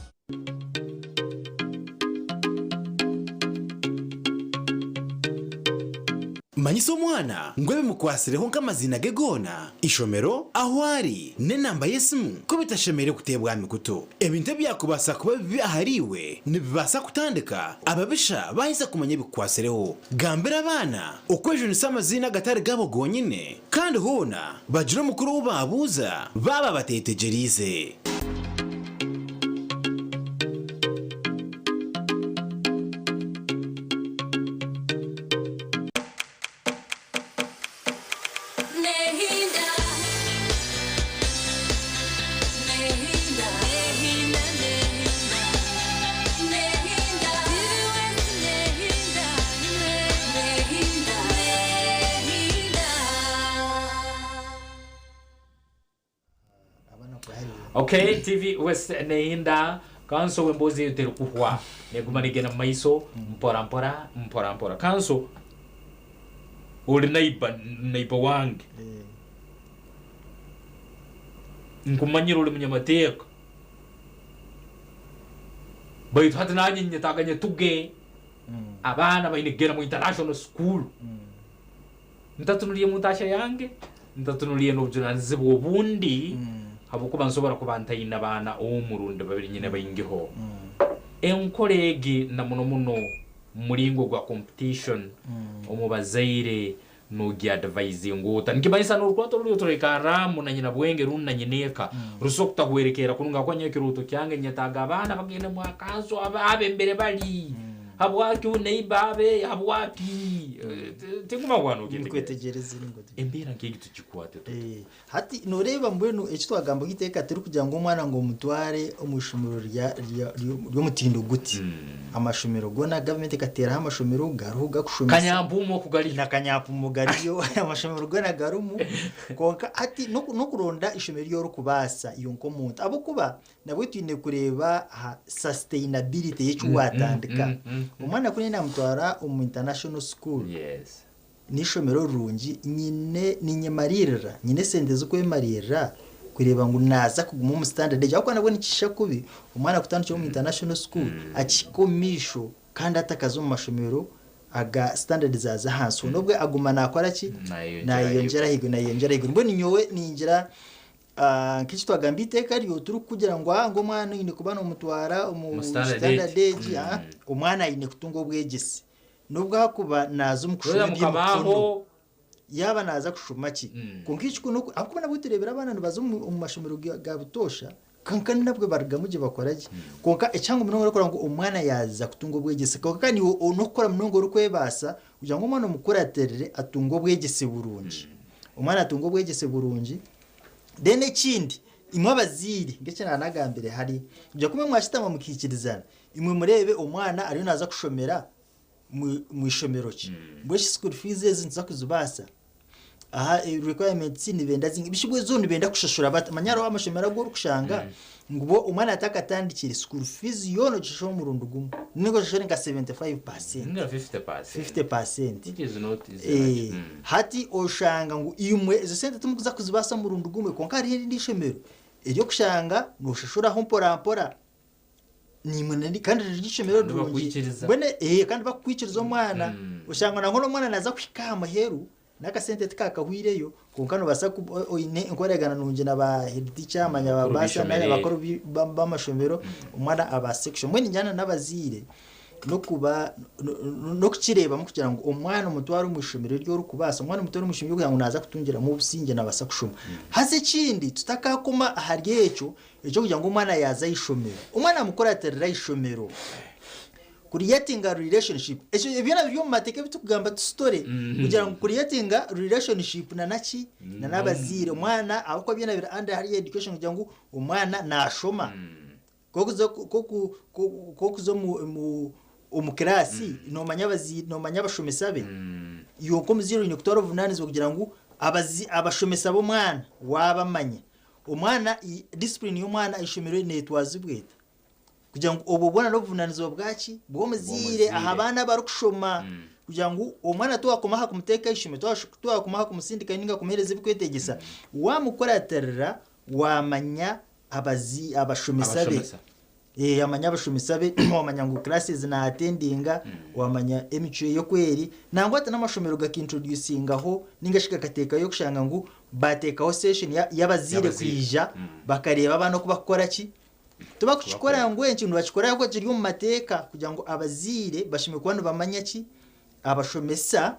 Manyiso mwana ngwebe mukwasireho nk'amazina gegona ishomero aho ari n'enamba y'esimu ko bitashemere kutebwami kuto ebintu byakubasa kuba bibi ahariwe nibibasa kutandika ababisha bahise kumanya bikwasireho gambira abana ukwejo nisa amazina gatari gabo gonyine kandi hona bagira mukuru babuza baba batetegerize.
Okay, TV West Nehinda kanso wembozi terukuhwa negumanigena maiso mpora kanso uli naiba wange nkumanyira uli munyamateka baitu hati nanyi nyataganya tuge abana bainigena mu international school ntatunuliye mutasha yange ntatunuliye n'obujunazi bw'obundi habukuba nsobora kubantayina abana umurundi babiri nyine bayingiho enkolegi na muno muringo gwa competition omubazaire no gi advise ngota nkibayisa no rwato ruri utoreka na nyina bwenge runna nyineka rusokta hwerekera kununga kwanye kiruto cyange nyataga abana bagenda mu akazo ababe mbere bali habwaki uneibabe habwaki tinguma wano gende
kwetegereza
n'ingoto embera ngiki tukikwate
hati noreba mbwenu ekitwagamba giteka turi kugira ngo umwana ngo mutware umushumiro ryo mutindo guti amashumiro gona government katera amashumiro garuga kushumisa
kanyambumo kugali
na kanyambumo gariyo amashumiro gona garumu konka hati no kuronda ishumiro ryo rukubasa iyo nkomuntu abo kuba nabwo twine kureba sustainability y'icyo watandika umwana kuri namutwara international school
yes
nishomero rungi nyine ninyemarira nyine sente zo kwemarira kureba ngo naza kuguma mu standard je akwana bwo nikisha kubi umwana kutandikira mu international school akikomisho kandi atakaza mu mashomero aga standard zaza hanso nobwe aguma nakora ki nayongera higo mbwo ninyowe ningira kichi twagambite kari yo turi kugira ngo mwana ine kubana umutwara mu standard age umwana ine kutunga ubwegese nubwo hakuba nazo mukushuri
mukabaho
yaba naza kushuma ki konkichi kuno akubona buturebera abana bazo mu mashomero ga butosha kankani nabwe bargamuje bakoraje konka ecyango munongo rakora ngo umwana yaza kutunga ubwegese konka ni onokora munongo rukwebasa kugira ngo umwana mukuraterere atunga ubwegese burungi umwana atunga ubwegese burungi dene kindi imwe abaziri ngeke nanagambere hari byo kumwe mwashitama mukikirizana imwe murebe umwana ari naza kushomera mu ishomero ki bweshi school fees ezinza kuzubasa aha requirements ni benda zingi bishibwe zone benda kushashura manyaro amashomera go kushanga ngubo umwana atakatandikira school fees yono cisho mu rundu gumu ningo shore nka 75%
ninga 50%
it is not hati oshanga ngo imwe izo sente tumukuza kuzubasa mu rundu gumu konka ari ndi shomero iryo kushanga no shashura ho mpora ni munani kandi rigishomero rungi bone kandi bakwikiriza umwana ushanga na nkono mwana naza kwikama heru nakasente tikakahwireyo konkano basa oine inkoregana nunje naba hedicha manya babasa naye bakoro bamashomero umwana aba section mwe njana nabazire no kuba no kukireba mu kugira ngo umwana umutwara umushomero ryo rukubasa umwana umutwara umushomero kugira ngo naza kutungira mu businge nabasa kushuma hase kindi tutakakoma haryecho ejo kugira ngo umwana yaza yishomero umwana mukora terera yishomero creating a relationship ejo ibina byo mateke bitukugamba story kugira ngo creating a relationship na naki na nabazire umwana abako byina bira under higher education kugira ngo umwana nashoma kokuzo mu umukirasi nomanya abashomesa be yonko muziro ine kutwara ubunanizo kugira ngo abashomesa bo mwana wabamanya umwana discipline y'umwana ishomero netwazi bweta kugira ngo ububona no buvunanizo bwaki bwo muzire aha abana bari kushoma kugira ngo umwana tuwakomaha kumuteka ishime tuwakomaha kumusindika ninga kumuhereza bikwetegesa wamukora terera wamanya abashomesa be amanya abashomesa be wamanya ngo classes na attendinga wamanya emico yo kweri nangwa ata namashomero gakintroducingaho ningashika kateka yo kushanga ngo batekaho session y'abazire kwija bakareba abana ko bakora ki tuba kuchikora ngo ikintu bakikora yako kiri mu mateka kugira ngo abazire bashime kubana bamanya ki abashomesa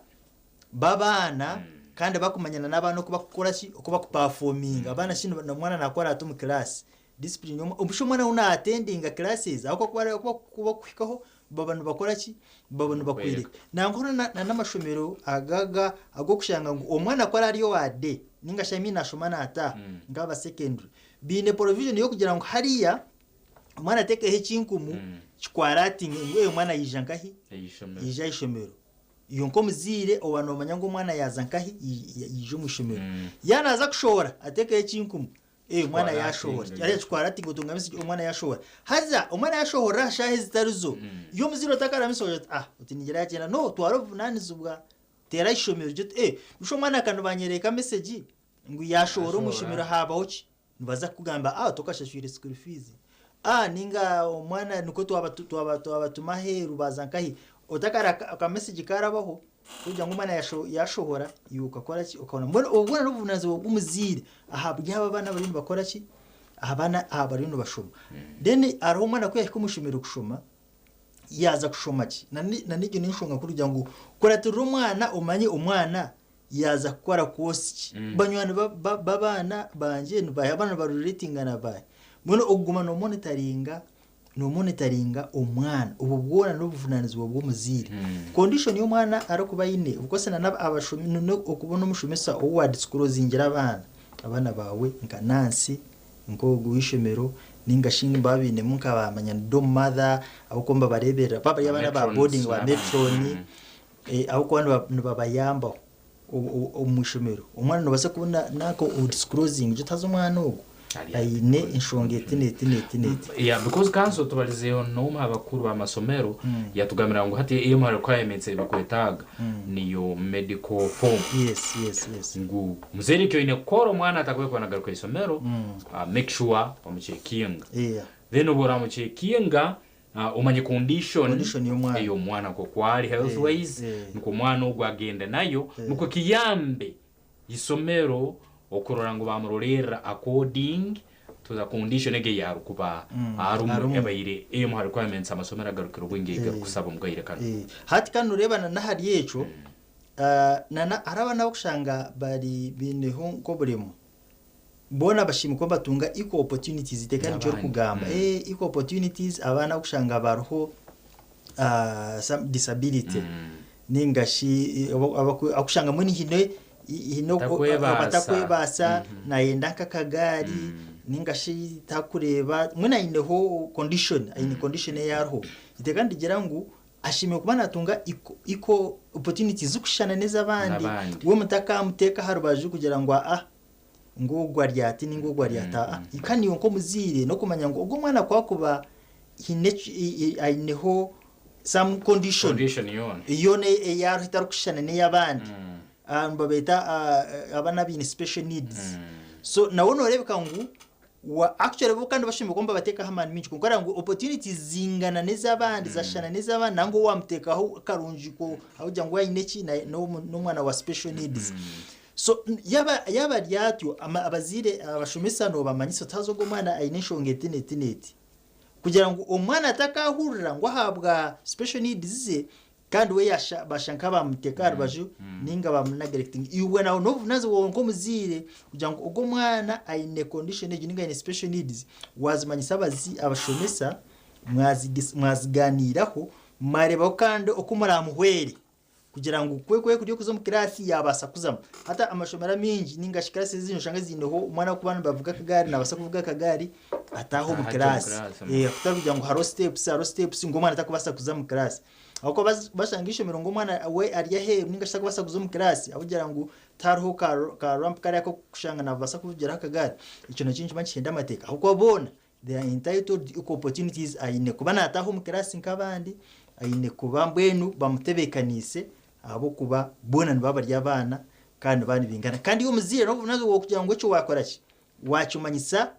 babana kandi bakumanyana n'abana ko bakora ki uko bakuperforming abana shino na mwana nakora atu mu class discipline umwana una attending classes ako kuba kwikaho babantu bakora ki babantu bakwire nankora n'amashomero agaga ago kushanga ngo umwana akora ariyo wade ninga shami nashomana ata ngaba secondary bine provision yo kugira ngo hariya umwana teke hechinkumu chikwarating ngo umwana yijankahi yija ishomero iyo nko muzire obano manya ngo umwana yazankahi yije mushomero yanaza kushora ateke hechinkumu umwana yashora yari chikwarating utungamisi umwana yashora haza umwana yashora shahe zitaruzo iyo muziro takara misoje utinigera cyane no twarovunanizubwa tera ishomero je usho mwana kanu banyereka message ngo yashora umushomero habaho ki nibaza kugamba tokashashwire school fees ninga umwana nuko twabatuma heru bazankahi utakara ka message karabaho kugira ngo umwana yashohora yuka kora ki ukabona ubona n'ubunazo bw'umuzire ahabya abana bari bakora ki abana bari no bashoma then araho umwana ko yashika umushomero kushoma yaza kushoma ki nanijye n'inshonga kugira ngo koratura umwana umanye umwana yaza gukora kosi banywana babana banje abana baruratingana baye muno oguma no monitoringa umwana ubu bwona no buvunanizo bwo muzire condition yo mwana arakuba ine ubwo se na abashumi no okubona umushomesa owa disclosingira abana bawe nka Nancy ngo guishemero ningashinga babine munka bamanya do mother abukomba barebera baba yabana ba boarding wa metroni abukwano babayamba umushomero umwana no basa kubona nako disclosing je tazo umwana ugo ayine inshongete nete
because kanso tubalizeyo no abakuru b'amasomero yatugamira ngo hati iyo mara requirements bakwetaga niyo medical form yes ngo muzerikyo ine koro mwana atakwe kwa nagaruka isomero make sure bamuchekinga then ubora muchekinga umanye condition yo mwana ko kwali health wise nuko mwana ugwagenda nayo nuko kiyambe isomero okurora ngo bamurorera according to the condition ege yarukuba arumu yabayire iyo mu requirements amasomero agarukira ubwengega kusaba mugayire kandi
hati kanu rebana na hari yeco nana arabana okushanga bari bineho ko burimo bona bashimye ko batunga equal opportunities itekanye cyo kugamba equal opportunities abana okushanga baruho some disability ningashi akushanga muri hino batakwebasa nayenda kakagari ningashi takureba mwena ineho condition ayine condition yarho itekandi gira ngo ashimye kuba natunga iko opportunities zukushana neza abandi we mutaka muteka harubaje kugira ngo ngogwa ryati ningogwa ryata ikani yonko muzire no kumanya ngo ubwo mwana kwakuba ayineho some condition yone yarho itarukushana ne yabandi babeta abana bini special needs so nawo no rebeka ngo wa actually bo kandi bashimye komba bateka hamani minchi kuko ngo opportunities zingana neza abandi zashana neza abandi nango wamtekaho karunjiko ahujya ngo yineki no mwana wa special needs so yaba ryatyo abazire abashomesa no bamanyiso tazo go mwana ayineshongete neti kugira ngo umwana atakahurira ngo ahabwa special needs ze kandi we bashanka bamutekara baju ninga bamunagerecting iwe nawo nazo wonko muzire kugira ngo ugo mwana ayine condition ninga ine special needs wazimanyisa abazi abashomesa mwaziganiraho mareba kandi okumara muhwere kugira ngo kwe kuri kuzo mu class yabasa kuzama hata amashomera mingi ninga shikase zinyo shanga zineho umwana ku bana bavuga kagari nabasa kuvuga kagari ataho mu class kugira ngo haro steps ngo umwana atakubasa kuzama mu class ako bashangisha mirongo umwana we arya he ninga shaka basa kuzama mu class abugira ngo tarho ka ramp kare ko kushanga nabasa kuvugira kagari ico nacinje manchenda amateka ahubwo bona they are entitled equal opportunities ayine kubana ataho mu class nk'abandi ayine kuba mbwenu bamutebekanise abo kuba bona nibabarya abana kandi bani bingana kandi umuzire no nazo wo kugira ngo cyo wakora ki wacumanyisa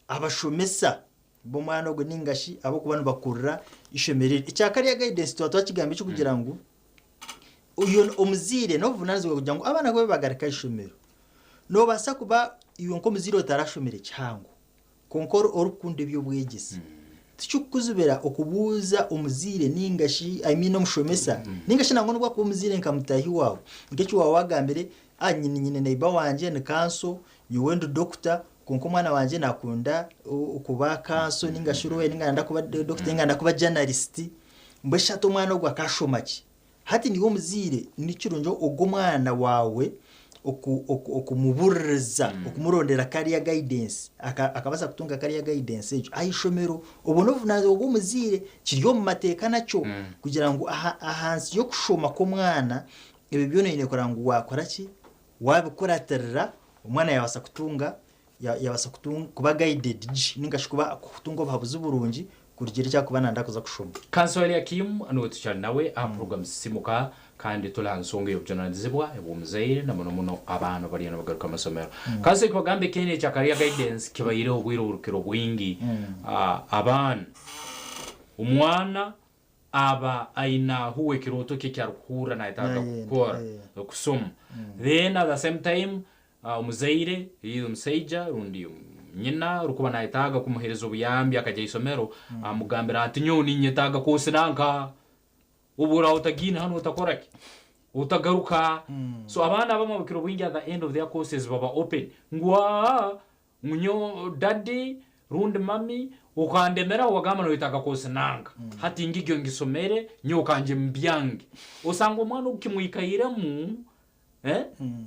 abashomesa bo mwana go ningashi abo kubana bakurura ishemerere icyakari ya guidance twa kigambe cyo kugira ngo uyo umuzire no vunazo kugira ngo abana go bagarika ishomero no basa kuba iyo nko muzire utarashomere cyango konkoro orukunde byo bwegese cyukuzubera okubuza umuzire ningashi no mushomesa ningashi nango nubwo ko umuzire nkamutahi wawe ngecho wawagambere nyine neiba wanje ne kanso yuwendo doctor konko mwana wanje nakunda ukuba kanso ningashi rowe ninganda kuba doctor nganda kuba journalist mbesha to mwana ogwa kashomaki hati niwo muzire nicurunjo ogo mwana wawe okumuburza okumurondera kariya guidance akabasa kutunga kariya guidance ejo ayishomero ubono vunazo ogo muzire kiriyo mu mateka naco kugira ngo ahansi yo kushoma ko mwana ibe byo nene korango wakora ki wabikora terra umwana yabasa kutunga kuba guided ningashikuba kutunga babuze uburungi kurigera cyakubana ndakoza kushoma
Kansoli Akim ano tuchana nawe a program simuka kandi tulansonga y'objonalizibwa ebumuzaire na muno abantu bari nabagaruka amasomero kaze kwagambe kene cha career guidance kibayire obwiro urukiro bwingi abana umwana aba aina huwe kiroto kyarukura na itaga gukora kusoma then at the same time umuzaire yiyo museja rundi nyina rukuba na itaga kumuherezo buyambi akajya isomero amugambira ati nyoni nyetaga kose nanka ubura utagina hano utakoraki utagaruka so abana bamabukiro bwingi at the end of their courses baba open ngwa munyo daddy rundi mami ukandemera wagama no itaga kose nanka hati ngigyo ngisomere nyo kanje mbyange usanga umwana ukimwikayira mu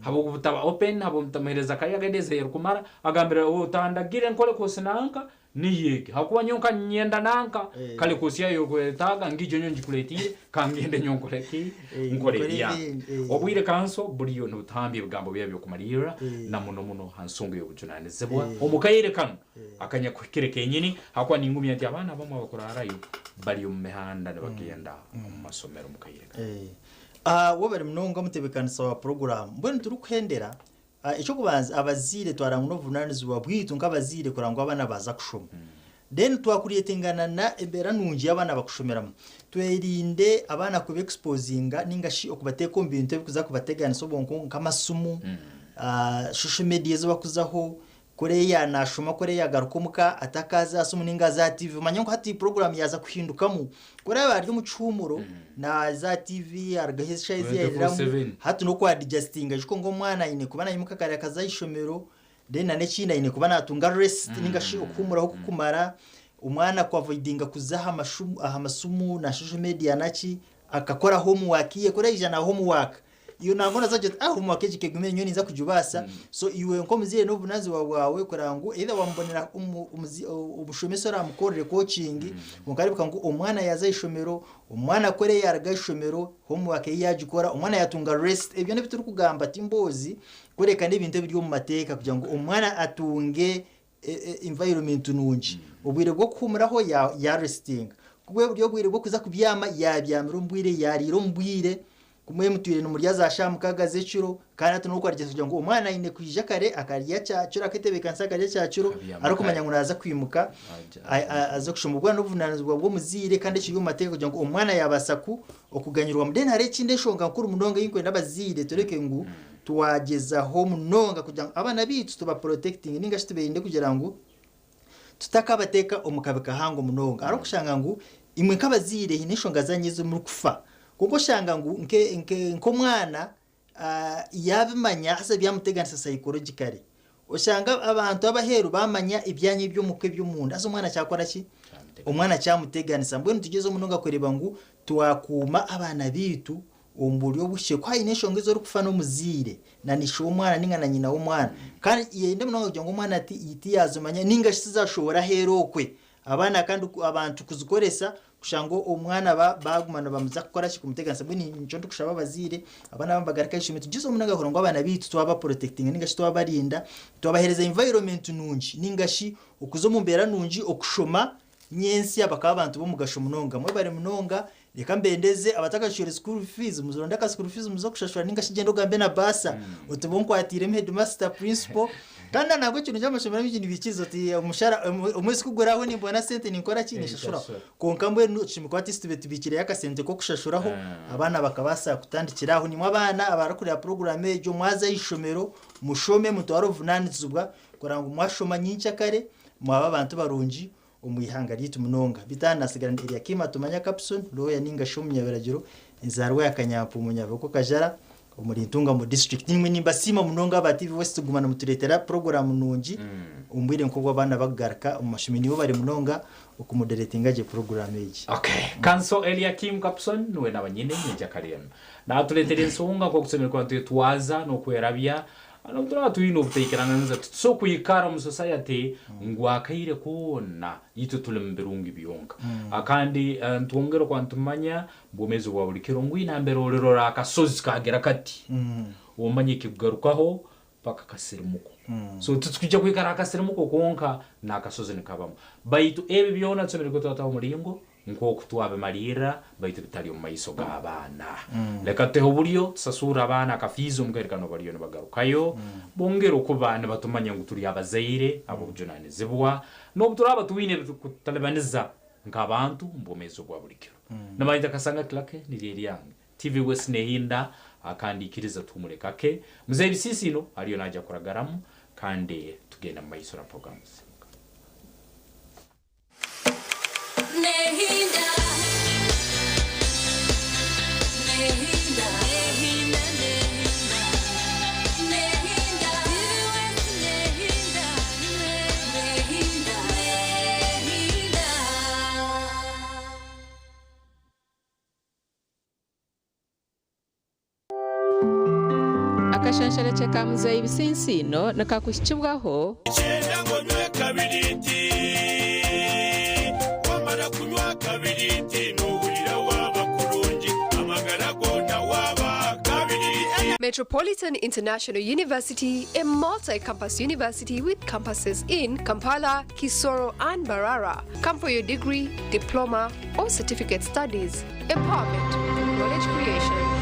habo butaba open habo mtamereza kaya gadeze kumara agambira utandagire nkole kose nanka niyeke hakuba nyonka nyenda nanka kale kosiya yo kwetaga ngijo nyonji kuletire kangende nyonkoleki nkole ya obwire kanso buriyo no tambi bigambo byabyo kumarira na muno hansongo yo bujunanizebwa omukayire kano akanya kwikireke nyini hakuba ningumi ati abana bamwe bakurarayo bari mu mihanda bagenda mu masomero mukayire
wobere mnonga mutebekanisa wa program mbone turukwendera ico kubanza abazire twaranguno vunanizwa bwitu nk'abazire kurangwa abana baza kushoma then twakuriyetingana na ebera nungi abana bakushomeramo twirinde abana ku exposinga ningashi okubateka mbintu bikuza kubategana sobonko nk'amasumu social media zo bakuzaho Korea nashoma Korea garukumuka atakaza asumu ninga za TV manyanko hati program yaza kuhindukamo Korea bari mu cumuro na za TV argahisha izi yiramu hatu no kwa adjustinga jiko ngo mwana ine kubana yimuka kare akazayishomero then na necina ine kubana atunga rest ninga shi okumuraho kukumara umwana kwa avoidinga kuzaha amasumu na social media nachi akakora homework ye Korea ijana homework iyo nangona zaje homework kigume nyoni za kujubasa so iwe nkomuzire no bunazi wawe kurango either wambonera umushomesora amukorere coaching mukaribuka ngo umwana yaza ishomero umwana kore yarga ishomero homework yajikora umwana yatunga rest ibyo nebituri kugamba timbozi koreka n'ibintu biri mu mateka kugira ngo umwana atunge environment nunji ubwire bwo kumuraho ya resting kubwe buryo bwire bwo kuza kubyama yabyamira umbwire yariro mbwire kumwe mutwire no murya za shamu kagaze ciro kandi atuno kwarigeze kugira ngo umwana ine kwija kare akarya cyacura akitebekansa akarya cyacuro ariko kumanya ngo naza kwimuka aza kushomugwa no vunanizwa bwo muzire kandi cyo mateka kugira ngo umwana yabasaku okuganyirwa mudeni hari kinde shonga nkuru munonga yinkwenda bazire tureke ngo tuwageza home nonga kugira ngo abana bitu tuba protecting ningashi tubende kugira ngo tutakabateka omukabeka hango munonga ariko kushanga ngo imwe kabazire hinishonga zanyizo muri kufa kuko shanga ngo nko mwana yabimanya hasa byamuteganisa psychologically ushanga abantu abaheru bamanya ibyanye byo mukwe byo munda aso mwana cyakora ki umwana cyamuteganisa mbwe ntugeze umuntu ngakoreba ngo twakuma abana bitu umburyo bushe kwa ineshonga zo rukufa no muzire na nisho umwana ninga na nyina w'umwana kandi yende muno ngo umwana ati yiti yazumanya ninga sizashobora herokwe abana kandi abantu kuzikoresa kushango umwana bagumana bamuza gukora shi kumutegansa bwini ncondo kushaba bazire abana bambagarika ishimito gizo munaga horongo abana bitu twaba protecting ninga shi twabarinda twabahereza environment nunji ninga shi ukuzo mumbera nunji okushoma nyensi abakaba abantu bo mugasho munonga mwe bari munonga reka mbendeze abatakashore school fees muzoronda ka school fees muzo kushashura ninga shigendo gambe na basa utubonko atire headmaster principal kandi ntabwo kintu cy'amashomero y'ibintu bikizo ti umushara umwezi kuguraho ni mbona sente ninkora kinishashura konka mbwe nucimiko artist betubikire yakasente ko kushashuraho abana bakabasa kutandikiraho ni mwabana abarakurira programme ejo mwaza y'ishomero mushome mutwaro vunanizubwa kurango mwashoma nyinshi kare mwaba abantu barunji umuyihanga ritu munonga bitanasigarana area kima tumanya capson roya ninga shomya beragiro inzarwa yakanyampu munyavo ko kajara umurintunga mu district nimwe nimba sima munonga ba TV West gumana muturetera program nunji umbwire nko abana bagaraka umashimi nibo bari munonga ukumuderetinga je program eji.
Okay, Kanso Eliakim Capson nuwe nabanyine nyeja kariyana na turetere nsonga ko kusemera kwa twaza no kwerabya ano turatuino butekerana nza so kuyikara mu society ngwakaire kona yitu tulembirungi biyonka akandi ntwongero kwa ntumanya bomeze bwa buri kirongo inambero rero rakasozi kagera kati umanye kigarukaho paka kasirimuko so tutukija kuyikara akasirimuko konka nakasozi nikabamo baitu ebi byona tsomere ko tata umuringo nko kutwabe marira baitu bitali mu maiso g'abana leka teho buryo sasura abana kafizo mgerekano bariyo nabagarukayo bongero ko bana batumanya ngo turi abazaire abo bujunane zibwa no turaba tuwine kutalebaniza ngabantu mbomezo bwa burikiro namayita kasanga klake niriri yange TV West nehinda akandi kiriza tumureka ke muze bisisi no ariyo najya kuragaramu kandi tugenda mu maiso ra programs
Nehinda Nehinda Nehinda Nehinda Nehinda Nehinda Nehinda
Akashanshara cheka muzayi bisinsino nakakushibwaho
Chenda ngonywe kabiriti wamara kunywa kabiriti nuhurira waba kurungi amagara gona waba kabiriti.
Metropolitan International University, a multi-campus university with campuses in Kampala, Kisoro and Barara. Come for your degree, diploma or certificate studies. Empowerment, knowledge creation.